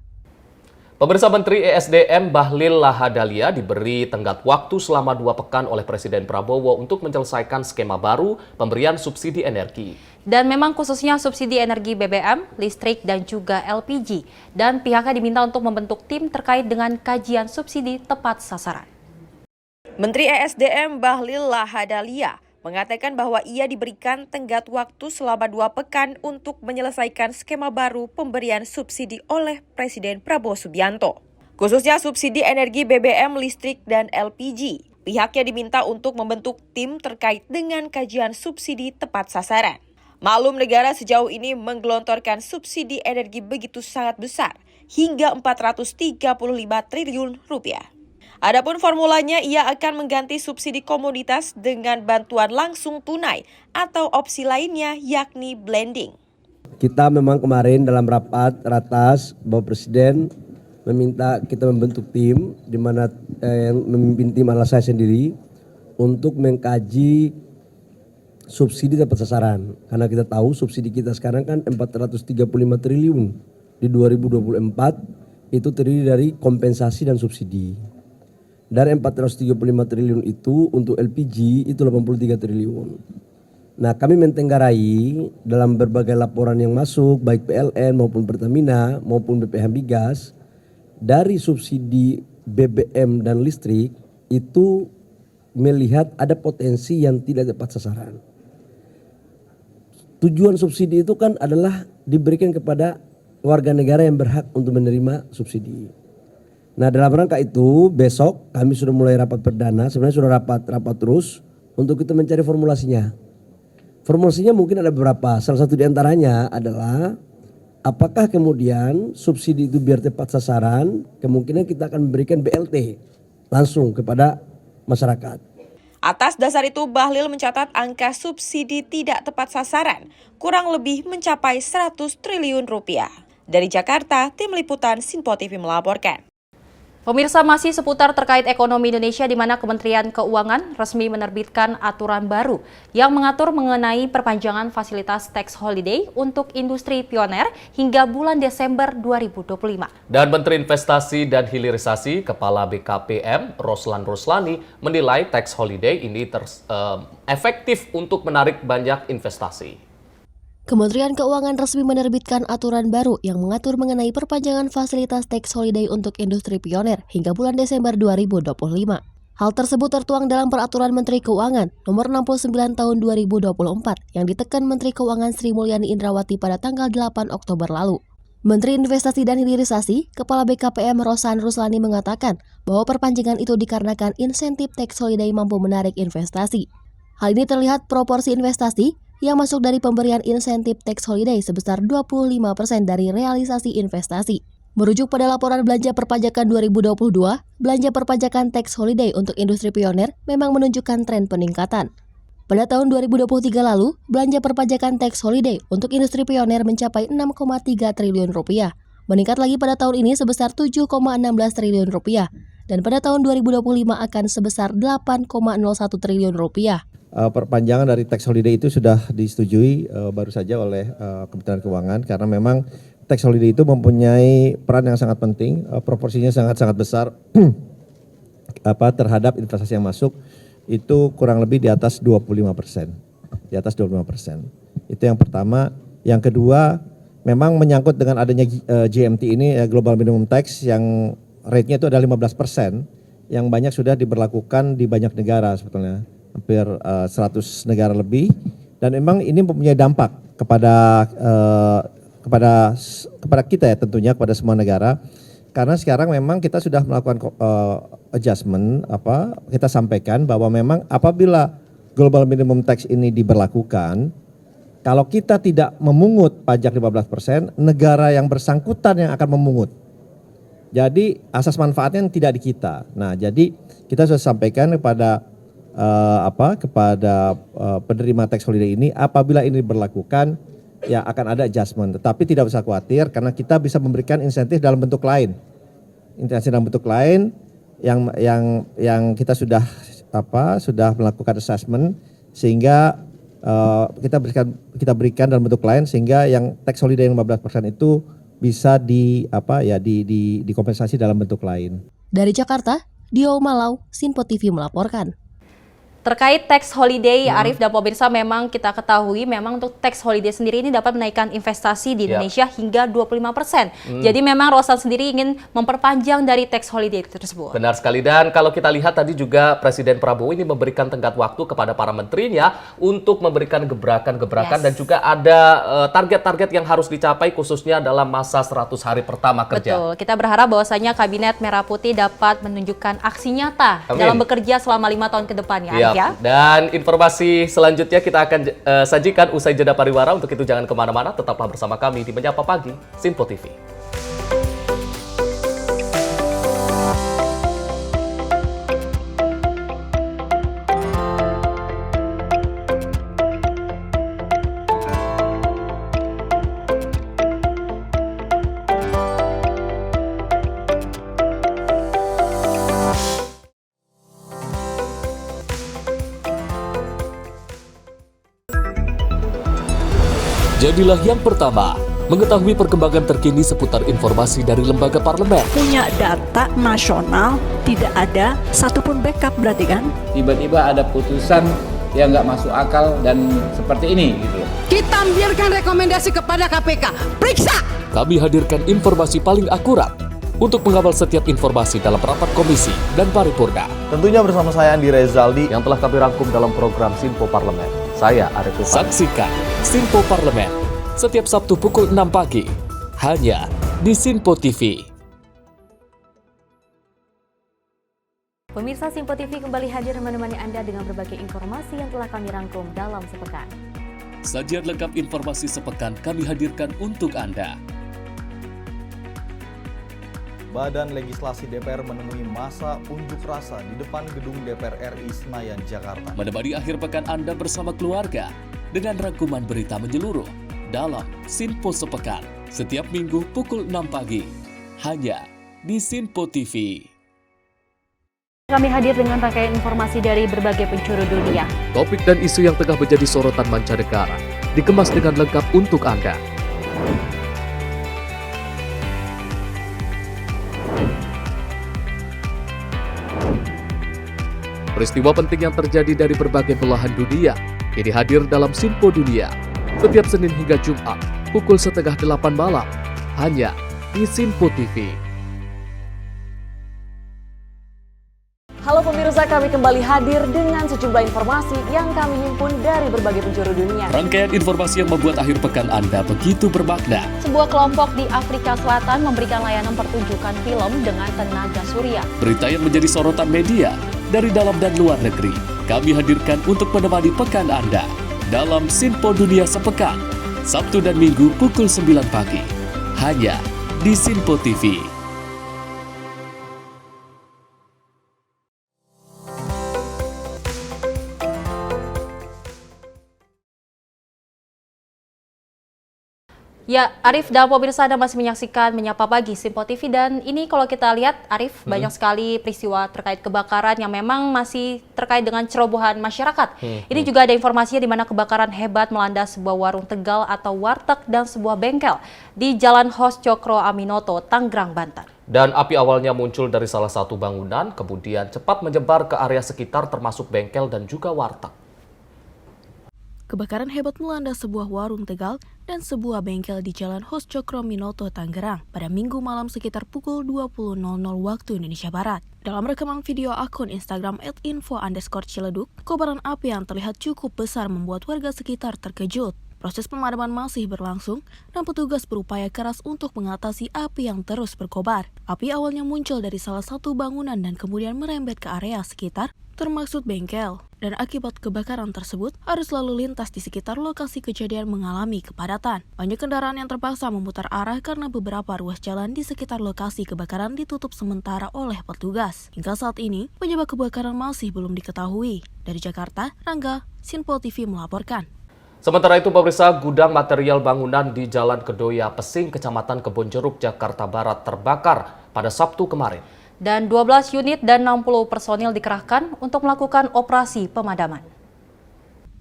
Pemirsa, Menteri ESDM Bahlil Lahadalia diberi tenggat waktu selama 2 pekan oleh Presiden Prabowo untuk menyelesaikan skema baru pemberian subsidi energi. Dan memang khususnya subsidi energi BBM, listrik, dan juga LPG. Dan pihaknya diminta untuk membentuk tim terkait dengan kajian subsidi tepat sasaran. Menteri ESDM Bahlil Lahadalia mengatakan bahwa ia diberikan tenggat waktu selama 2 pekan untuk menyelesaikan skema baru pemberian subsidi oleh Presiden Prabowo Subianto. Khususnya subsidi energi BBM, listrik, dan LPG. Pihaknya diminta untuk membentuk tim terkait dengan kajian subsidi tepat sasaran. Maklum, negara sejauh ini menggelontorkan subsidi energi begitu sangat besar, hingga 435 triliun rupiah. Adapun formulanya, ia akan mengganti subsidi komoditas dengan bantuan langsung tunai atau opsi lainnya, yakni blending. Kita memang kemarin dalam rapat ratas, Bapak Presiden meminta kita membentuk tim, di mana yang memimpin tim adalah saya sendiri, untuk mengkaji subsidi tepat sasaran. Karena kita tahu subsidi kita sekarang kan 435 triliun di 2024, itu terdiri dari kompensasi dan subsidi. Dari 435 triliun itu untuk LPG itu 83 triliun. Nah, kami mentenggarai dalam berbagai laporan yang masuk, baik PLN maupun Pertamina maupun BPH Migas, dari subsidi BBM dan listrik itu melihat ada potensi yang tidak tepat sasaran. Tujuan subsidi itu kan adalah diberikan kepada warga negara yang berhak untuk menerima subsidi. Nah, dalam rangka itu besok kami sudah mulai rapat perdana, sebenarnya sudah rapat terus untuk kita mencari formulasinya. Formulasinya mungkin ada beberapa, salah satu diantaranya adalah apakah kemudian subsidi itu biar tepat sasaran, kemungkinan kita akan memberikan BLT langsung kepada masyarakat. Atas dasar itu, Bahlil mencatat angka subsidi tidak tepat sasaran, kurang lebih mencapai 100 triliun rupiah. Dari Jakarta, Tim Liputan Sinpo TV melaporkan. Pemirsa, masih seputar terkait ekonomi Indonesia, di mana Kementerian Keuangan resmi menerbitkan aturan baru yang mengatur mengenai perpanjangan fasilitas tax holiday untuk industri pioner hingga bulan Desember 2025. Dan Menteri Investasi dan Hilirisasi, Kepala BKPM, Roslan Roslani, menilai tax holiday ini efektif untuk menarik banyak investasi. Kementerian Keuangan resmi menerbitkan aturan baru yang mengatur mengenai perpanjangan fasilitas tax holiday untuk industri pioner hingga bulan Desember 2025. Hal tersebut tertuang dalam Peraturan Menteri Keuangan Nomor 69 Tahun 2024 yang ditekan Menteri Keuangan Sri Mulyani Indrawati pada tanggal 8 Oktober lalu. Menteri Investasi dan Hilirisasi, Kepala BKPM Roslan Roslani mengatakan bahwa perpanjangan itu dikarenakan insentif tax holiday mampu menarik investasi. Hal ini terlihat proporsi investasi yang masuk dari pemberian insentif tax holiday sebesar 25% dari realisasi investasi. Merujuk pada laporan belanja perpajakan 2022, belanja perpajakan tax holiday untuk industri pioner memang menunjukkan tren peningkatan. Pada tahun 2023 lalu, belanja perpajakan tax holiday untuk industri pioner mencapai 6,3 triliun rupiah. Meningkat lagi pada tahun ini sebesar 7,16 triliun rupiah. Dan pada tahun 2025 akan sebesar 8,01 triliun rupiah. Perpanjangan dari tax holiday itu sudah disetujui baru saja oleh Kementerian Keuangan karena memang tax holiday itu mempunyai peran yang sangat penting, proporsinya sangat-sangat besar terhadap investasi yang masuk itu kurang lebih di atas 25%. Di atas 25%. Itu yang pertama. Yang kedua, memang menyangkut dengan adanya GMT ini, Global Minimum Tax, yang rate-nya itu ada 15%, yang banyak sudah diberlakukan di banyak negara sebetulnya. Hampir 100 negara lebih, dan memang ini mempunyai dampak kepada kita ya, tentunya kepada semua negara, karena sekarang memang kita sudah melakukan adjustment, kita sampaikan bahwa memang apabila global minimum tax ini diberlakukan, kalau kita tidak memungut pajak 15%, negara yang bersangkutan yang akan memungut. Jadi asas manfaatnya tidak di kita. Nah, jadi kita sudah sampaikan kepada penerima tax holiday ini, apabila ini diberlakukan ya akan ada adjustment, tetapi tidak usah khawatir karena kita bisa memberikan insentif dalam bentuk lain. Insentif dalam bentuk lain yang kita sudah melakukan assessment sehingga kita berikan dalam bentuk lain sehingga yang tax holiday yang 15% itu bisa dikompensasi dalam bentuk lain. Dari Jakarta, Dio Malau, Sinpo TV melaporkan. Terkait tax holiday, Arif dan pemirsa, memang kita ketahui memang untuk tax holiday sendiri ini dapat menaikkan investasi di Indonesia hingga 25%. Jadi memang Roslan sendiri ingin memperpanjang dari tax holiday tersebut. Benar sekali, dan kalau kita lihat tadi juga Presiden Prabowo ini memberikan tenggat waktu kepada para menterinya untuk memberikan gebrakan-gebrakan dan juga ada target-target yang harus dicapai khususnya dalam masa 100 hari pertama kerja. Betul, kita berharap bahwasanya Kabinet Merah Putih dapat menunjukkan aksi nyata dalam bekerja selama 5 tahun ke depannya. Ya. Dan informasi selanjutnya kita akan sajikan usai jeda pariwara. Untuk itu jangan kemana-mana, tetaplah bersama kami di Menyapa Pagi, Sinpo TV. Jadilah yang pertama mengetahui perkembangan terkini seputar informasi dari lembaga parlemen. Punya data nasional, tidak ada satupun backup berarti kan? Tiba-tiba ada putusan yang nggak masuk akal dan seperti ini gitu. Kita biarkan rekomendasi kepada KPK, periksa! Kami hadirkan informasi paling akurat untuk mengawal setiap informasi dalam rapat komisi dan paripurna. Tentunya bersama saya Andi Rezaldi yang telah kami rangkum dalam program Sinpo Parlemen. Saya Arif Rufani. Saksikan Sinpo Parlemen setiap Sabtu pukul 6 pagi hanya di Sinpo TV. Pemirsa, Sinpo TV kembali hadir menemani Anda dengan berbagai informasi yang telah kami rangkum dalam sepekan. Sajian lengkap informasi sepekan kami hadirkan untuk Anda. Badan Legislasi DPR menemui masa unjuk rasa di depan gedung DPR RI Senayan, Jakarta. Menemani akhir pekan Anda bersama keluarga dengan rangkuman berita menyeluruh dalam Sinpo Sepekan setiap minggu pukul 6 pagi hanya di Sinpo TV. Kami hadir dengan rangkaian informasi dari berbagai penjuru dunia. Topik dan isu yang tengah menjadi sorotan mancanegara dikemas dengan lengkap untuk Anda. Peristiwa penting yang terjadi dari berbagai belahan dunia ini hadir dalam Sinpo Dunia setiap Senin hingga Jumat pukul 7:30 malam hanya di Sinpo TV. Halo pemirsa, kami kembali hadir dengan sejumlah informasi yang kami himpun dari berbagai penjuru dunia. Rangkaian informasi yang membuat akhir pekan Anda begitu bermakna. Sebuah kelompok di Afrika Selatan memberikan layanan pertunjukan film dengan tenaga surya. Berita yang menjadi sorotan media dari dalam dan luar negeri kami hadirkan untuk menemani pekan Anda dalam Sinpo Dunia Sepekan Sabtu dan Minggu pukul 9 pagi hanya di Sinpo TV. Ya, Arif dan pemirsa, Anda masih menyaksikan Menyapa Pagi Sinpo TV, dan ini kalau kita lihat, Arif, banyak sekali peristiwa terkait kebakaran yang memang masih terkait dengan cerobohan masyarakat. Ini juga ada informasinya di mana kebakaran hebat melanda sebuah warung Tegal atau warteg dan sebuah bengkel di Jalan Hos Cokro Aminoto, Tangerang, Banten. Dan api awalnya muncul dari salah satu bangunan, kemudian cepat menyebar ke area sekitar termasuk bengkel dan juga warteg. Kebakaran hebat melanda sebuah warung Tegal dan sebuah bengkel di Jalan Hos Cokro Aminoto, Tangerang pada Minggu malam sekitar pukul 20.00 waktu Indonesia Barat. Dalam rekaman video akun Instagram @info_ciledug, kobaran api yang terlihat cukup besar membuat warga sekitar terkejut. Proses pemadaman masih berlangsung dan petugas berupaya keras untuk mengatasi api yang terus berkobar. Api awalnya muncul dari salah satu bangunan dan kemudian merembet ke area sekitar, termasuk bengkel. Dan akibat kebakaran tersebut, arus lalu lintas di sekitar lokasi kejadian mengalami kepadatan. Banyak kendaraan yang terpaksa memutar arah karena beberapa ruas jalan di sekitar lokasi kebakaran ditutup sementara oleh petugas. Hingga saat ini, penyebab kebakaran masih belum diketahui. Dari Jakarta, Rangga, Sinpo TV melaporkan. Sementara itu, pemirsa, gudang material bangunan di Jalan Kedoya Pesing, Kecamatan Kebonjeruk, Jakarta Barat terbakar pada Sabtu kemarin. Dan 12 unit dan 60 personil dikerahkan untuk melakukan operasi pemadaman.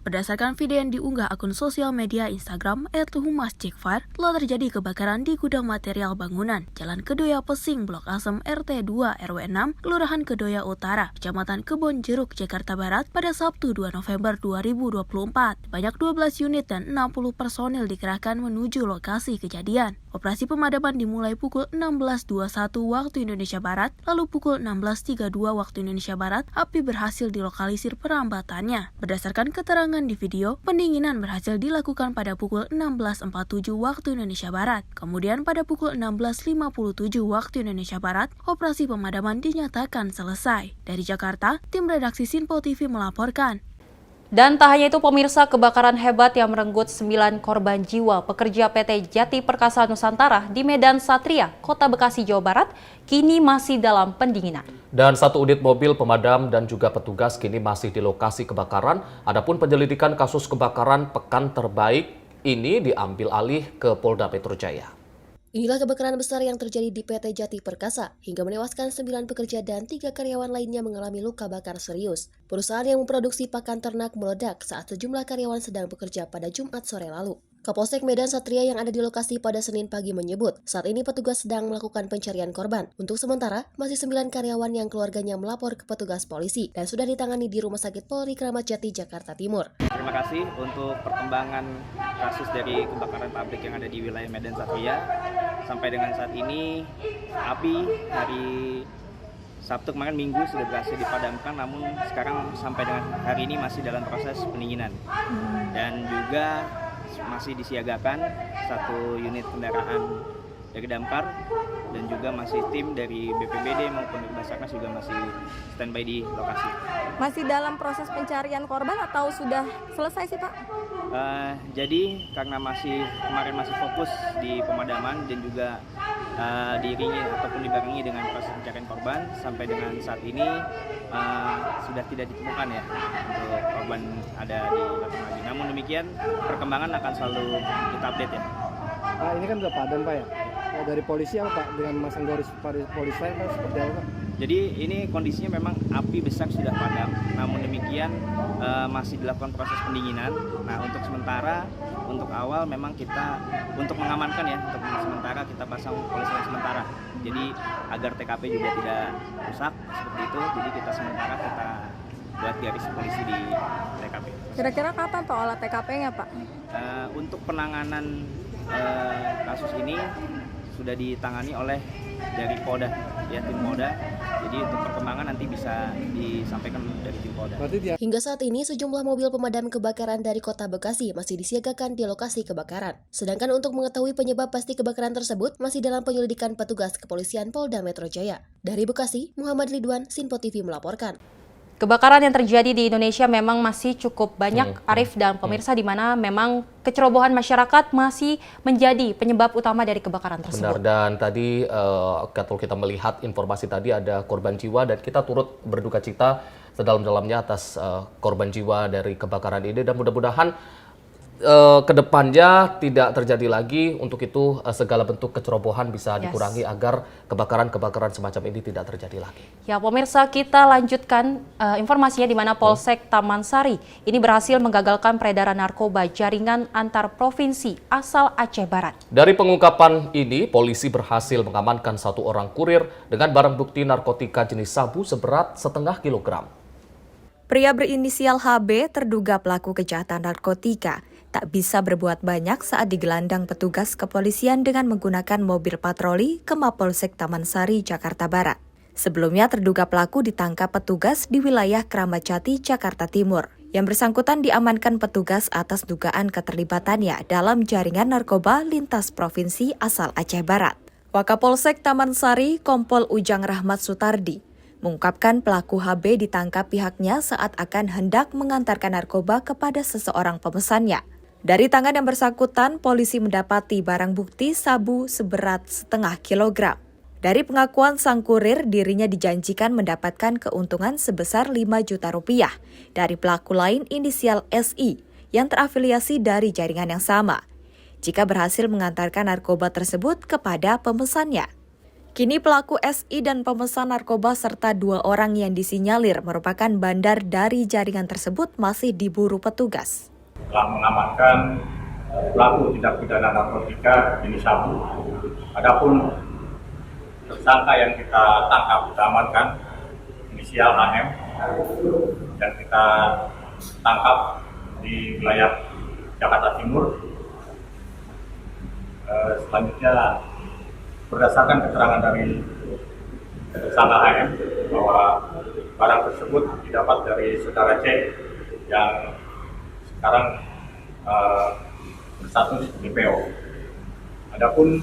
Berdasarkan video yang diunggah akun sosial media Instagram @humascekfire, telah terjadi kebakaran di gudang material bangunan Jalan Kedoya Pesing, Blok Asem RT 2 RW 6, Kelurahan Kedoya Utara, Kecamatan Kebonjeruk, Jakarta Barat pada Sabtu 2 November 2024. Banyak 12 unit dan 60 personil dikerahkan menuju lokasi kejadian. Operasi pemadaman dimulai pukul 16.21 waktu Indonesia Barat, lalu pukul 16.32 waktu Indonesia Barat, api berhasil dilokalisir perambatannya. Berdasarkan keterangan di video, pendinginan berhasil dilakukan pada pukul 16.47 waktu Indonesia Barat. Kemudian pada pukul 16.57 waktu Indonesia Barat, operasi pemadaman dinyatakan selesai. Dari Jakarta, tim redaksi Sinpo TV melaporkan. Dan tak hanya itu pemirsa, kebakaran hebat yang merenggut 9 korban jiwa pekerja PT Jati Perkasa Nusantara di Medan Satria, Kota Bekasi, Jawa Barat, kini masih dalam pendinginan. Dan 1 unit mobil pemadam dan juga petugas kini masih di lokasi kebakaran. Adapun penyelidikan kasus kebakaran pekan terbaik ini diambil alih ke Polda Metro Jaya. Inilah kebakaran besar yang terjadi di PT Jati Perkasa hingga menewaskan 9 pekerja dan 3 karyawan lainnya mengalami luka bakar serius. Perusahaan yang memproduksi pakan ternak meledak saat sejumlah karyawan sedang bekerja pada Jumat sore lalu. Kapolsek Medan Satria yang ada di lokasi pada Senin pagi menyebut, saat ini petugas sedang melakukan pencarian korban. Untuk sementara, masih 9 karyawan yang keluarganya melapor ke petugas polisi dan sudah ditangani di Rumah Sakit Polri Kramat Jati, Jakarta Timur. Terima kasih untuk perkembangan kasus dari kebakaran pabrik yang ada di wilayah Medan Satria. Sampai dengan saat ini, api hari Sabtu kemarin Minggu sudah berhasil dipadamkan, namun sekarang sampai dengan hari ini masih dalam proses pendinginan. Dan juga masih disiagakan 1 unit kendaraan dari damkar dan juga masih tim dari BPBD maupun dari Basarnas juga masih standby di lokasi. Masih dalam proses pencarian korban atau sudah selesai sih Pak? Jadi karena kemarin masih fokus di pemadaman dan juga diiringi ataupun dibarengi dengan proses pencarian korban, sampai dengan saat ini sudah tidak ditemukan ya untuk korban ada di lokasi lagi. Namun demikian perkembangan akan selalu kita update ya. Ini kan udah padam Pak ya. Dari polisi apa Pak dengan masang garis polisi lain Pak seperti apa Pak? Jadi ini kondisinya memang api besar sudah padam, namun demikian masih dilakukan proses pendinginan. Nah untuk sementara, untuk awal memang kita untuk mengamankan ya, untuk sementara kita pasang polisi lain sementara. Jadi agar TKP juga tidak rusak seperti itu, jadi kita sementara kita buat garis polisi di TKP. Kira-kira kapan Pak olah TKP-nya Pak? Untuk penanganan kasus ini sudah ditangani oleh dari Polda, ya tim Polda. Jadi untuk perkembangan nanti bisa disampaikan dari tim Polda. Hingga saat ini sejumlah mobil pemadam kebakaran dari Kota Bekasi masih disiagakan di lokasi kebakaran. Sedangkan untuk mengetahui penyebab pasti kebakaran tersebut masih dalam penyelidikan petugas kepolisian Polda Metro Jaya. Dari Bekasi, Muhammad Ridwan, Sinpo TV melaporkan. Kebakaran yang terjadi di Indonesia memang masih cukup banyak, Arif dan pemirsa, di mana memang kecerobohan masyarakat masih menjadi penyebab utama dari kebakaran tersebut. Benar, dan tadi kalau kita melihat informasi tadi ada korban jiwa dan kita turut berduka cita sedalam-dalamnya atas korban jiwa dari kebakaran ini, dan mudah-mudahan kedepannya tidak terjadi lagi. Untuk itu segala bentuk kecerobohan bisa dikurangi agar kebakaran-kebakaran semacam ini tidak terjadi lagi. Ya pemirsa, kita lanjutkan informasinya di mana Polsek Taman Sari ini berhasil menggagalkan peredaran narkoba jaringan antar provinsi asal Aceh Barat. Dari pengungkapan ini, polisi berhasil mengamankan 1 orang kurir dengan barang bukti narkotika jenis sabu seberat 0,5 kilogram. Pria berinisial HB terduga pelaku kejahatan narkotika tak bisa berbuat banyak saat digelandang petugas kepolisian dengan menggunakan mobil patroli ke Mapolsek Taman Sari, Jakarta Barat. Sebelumnya terduga pelaku ditangkap petugas di wilayah Kramat Jati, Jakarta Timur. Yang bersangkutan diamankan petugas atas dugaan keterlibatannya dalam jaringan narkoba lintas provinsi asal Aceh Barat. Wakapolsek Taman Sari, Kompol Ujang Rahmat Sutardi, mengungkapkan pelaku HB ditangkap pihaknya saat akan hendak mengantarkan narkoba kepada seseorang pemesannya. Dari tangan yang bersangkutan, polisi mendapati barang bukti sabu seberat 0,5 kilogram. Dari pengakuan sang kurir, dirinya dijanjikan mendapatkan keuntungan sebesar 5 juta rupiah dari pelaku lain inisial SI yang terafiliasi dari jaringan yang sama, jika berhasil mengantarkan narkoba tersebut kepada pemesannya. Kini pelaku SI dan pemesan narkoba serta 2 orang yang disinyalir merupakan bandar dari jaringan tersebut masih diburu petugas. Telah mengamankan pelaku tindak pidana narkotika jenis sabu. Adapun tersangka yang kita amankan inisial HM dan kita tangkap di wilayah Jakarta Timur. Selanjutnya berdasarkan keterangan dari tersangka HM bahwa barang tersebut didapat dari saudara C yang sekarang berstatus DPO. Adapun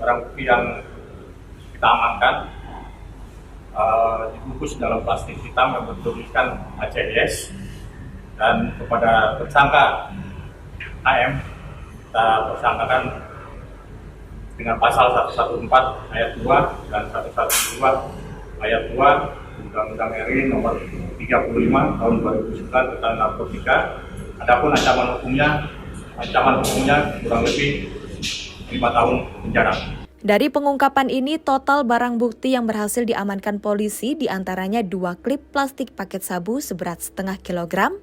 barang bukti yang kita amankan dibungkus dalam plastik hitam yang bertuliskan ACS, dan kepada tersangka AM kita tersangkakan dengan pasal 114 ayat 2 dan 112 ayat 2 Undang-Undang RI nomor 35 tahun 2009 tentang narkotika. Adapun ancaman hukumnya kurang lebih 5 tahun penjara. Dari pengungkapan ini, total barang bukti yang berhasil diamankan polisi diantaranya 2 klip plastik paket sabu seberat 0,5 kilogram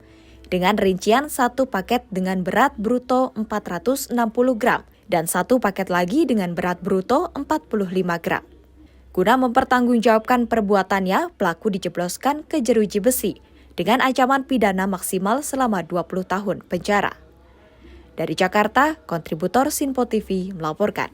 dengan rincian 1 paket dengan berat bruto 460 gram dan 1 paket lagi dengan berat bruto 45 gram. Guna mempertanggungjawabkan perbuatannya, pelaku dijebloskan ke jeruji besi dengan ancaman pidana maksimal selama 20 tahun penjara. Dari Jakarta, kontributor Sinpo TV melaporkan.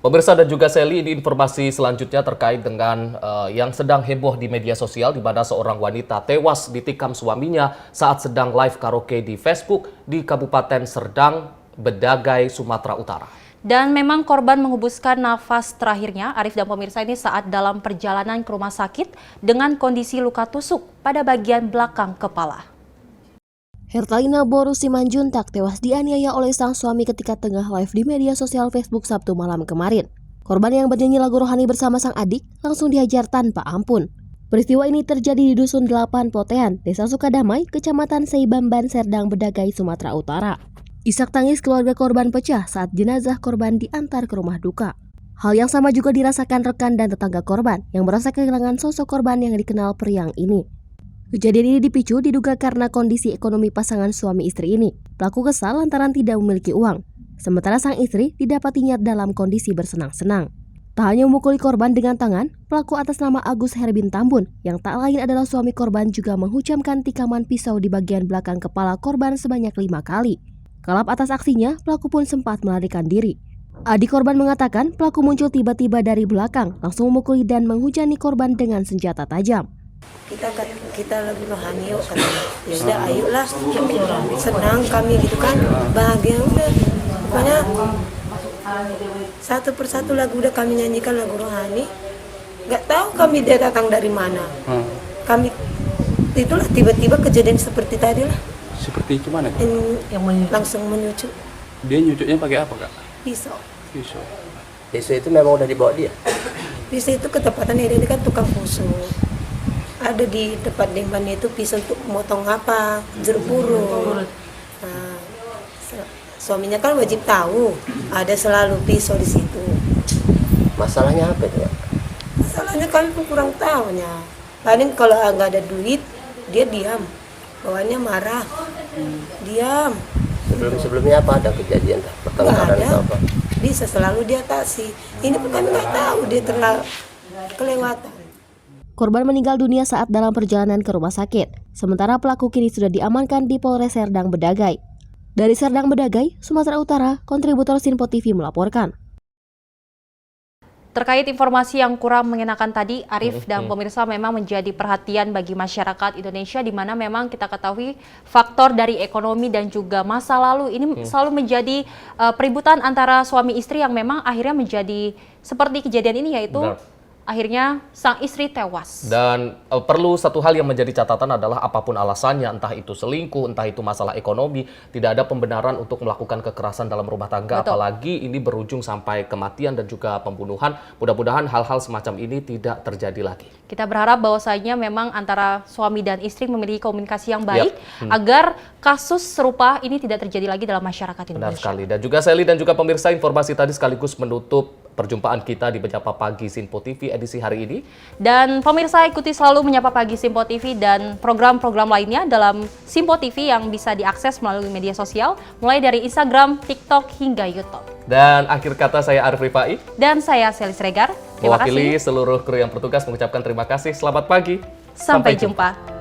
Pemirsa dan juga Sally, ini informasi selanjutnya terkait dengan yang sedang heboh di media sosial, di mana seorang wanita tewas ditikam suaminya saat sedang live karaoke di Facebook di Kabupaten Serdang, Bedagai, Sumatera Utara. Dan memang korban menghembuskan nafas terakhirnya, Arif dan pemirsa, ini saat dalam perjalanan ke rumah sakit dengan kondisi luka tusuk pada bagian belakang kepala. Hertalina Boru Simanjuntak tewas dianiaya oleh sang suami ketika tengah live di media sosial Facebook Sabtu malam kemarin. Korban yang bernyanyi lagu rohani bersama sang adik langsung dihajar tanpa ampun. Peristiwa ini terjadi di Dusun 8 Potean, Desa Sukadamai, Kecamatan Seibamban, Serdang Bedagai, Sumatera Utara. Isak tangis keluarga korban pecah saat jenazah korban diantar ke rumah duka. Hal yang sama juga dirasakan rekan dan tetangga korban yang merasa kehilangan sosok korban yang dikenal periang ini. Kejadian ini dipicu diduga karena kondisi ekonomi pasangan suami istri ini. Pelaku kesal lantaran tidak memiliki uang, sementara sang istri didapatinya dalam kondisi bersenang-senang. Tak hanya memukuli korban dengan tangan, pelaku atas nama Agus Herbin Tambun yang tak lain adalah suami korban juga menghujamkan tikaman pisau di bagian belakang kepala korban sebanyak 5 kali. Kalap atas aksinya, pelaku pun sempat melarikan diri. Adik korban mengatakan pelaku muncul tiba-tiba dari belakang, langsung memukuli dan menghujani korban dengan senjata tajam. Kita lagi rohani yuk, ya udah ayolah, senang kami gitu kan, bahagia udah. Pokoknya satu persatu lagu udah kami nyanyikan lagu rohani. Gak tahu kami dia datang dari mana. Kami itulah tiba-tiba kejadian seperti tadi lah. Seperti gimana? Langsung menyucuk. Dia nyucuknya pakai apa, Kak? Pisau. Pisau itu memang udah dibawa dia? Pisau itu ketepatan ini kan tukang pusuk. Ada di tempat dembannya itu pisau untuk memotong apa, jeruk purut. Nah, suaminya kan wajib tahu, ada selalu pisau di situ. Masalahnya apa itu, Kak? Masalahnya kami pun kurang tahunya. Paling kalau nggak ada duit, dia diam. Bawaannya marah, diam. Sebelumnya apa ada kejadian pertengkaran atau apa? Bisa selalu dia taksi. Ini pun kami nggak tahu dia terlalu kelewatan. Korban meninggal dunia saat dalam perjalanan ke rumah sakit. Sementara pelaku kini sudah diamankan di Polres Serdang Bedagai. Dari Serdang Bedagai, Sumatera Utara, kontributor Sinpo TV melaporkan. Terkait informasi yang kurang mengenakan tadi, Arif dan pemirsa, memang menjadi perhatian bagi masyarakat Indonesia, di mana memang kita ketahui faktor dari ekonomi dan juga masa lalu ini selalu menjadi peributan antara suami istri yang memang akhirnya menjadi seperti kejadian ini, yaitu akhirnya sang istri tewas. Dan perlu satu hal yang menjadi catatan adalah apapun alasannya, entah itu selingkuh, entah itu masalah ekonomi, tidak ada pembenaran untuk melakukan kekerasan dalam rumah tangga. Betul. Apalagi ini berujung sampai kematian dan juga pembunuhan. Mudah-mudahan hal-hal semacam ini tidak terjadi lagi. Kita berharap bahwasanya memang antara suami dan istri memiliki komunikasi yang baik agar kasus serupa ini tidak terjadi lagi dalam masyarakat Indonesia. Benar sekali. Dan juga Sally dan juga pemirsa, informasi tadi sekaligus menutup perjumpaan kita di Menyapa Pagi Sinpo TV edisi hari ini. Dan pemirsa, ikuti selalu Menyapa Pagi Sinpo TV dan program-program lainnya dalam Sinpo TV yang bisa diakses melalui media sosial, mulai dari Instagram, TikTok, hingga YouTube. Dan akhir kata saya Arif Rifai. Dan saya Sally Sregar. Terima mewakili kasih. seluruh kru yang bertugas mengucapkan terima kasih. Selamat pagi. Sampai jumpa.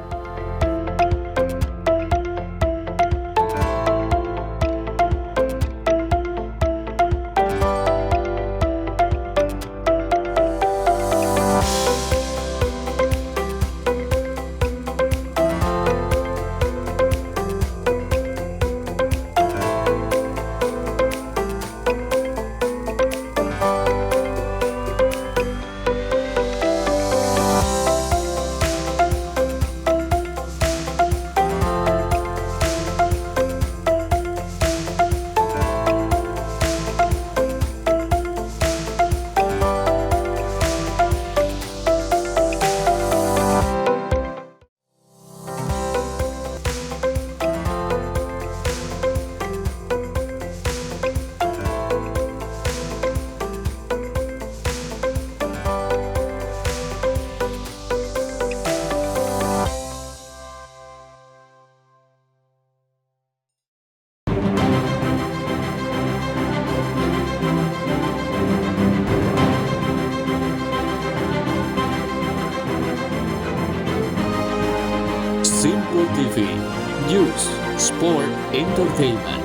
Sinpo TV, News, Sport, Entertainment.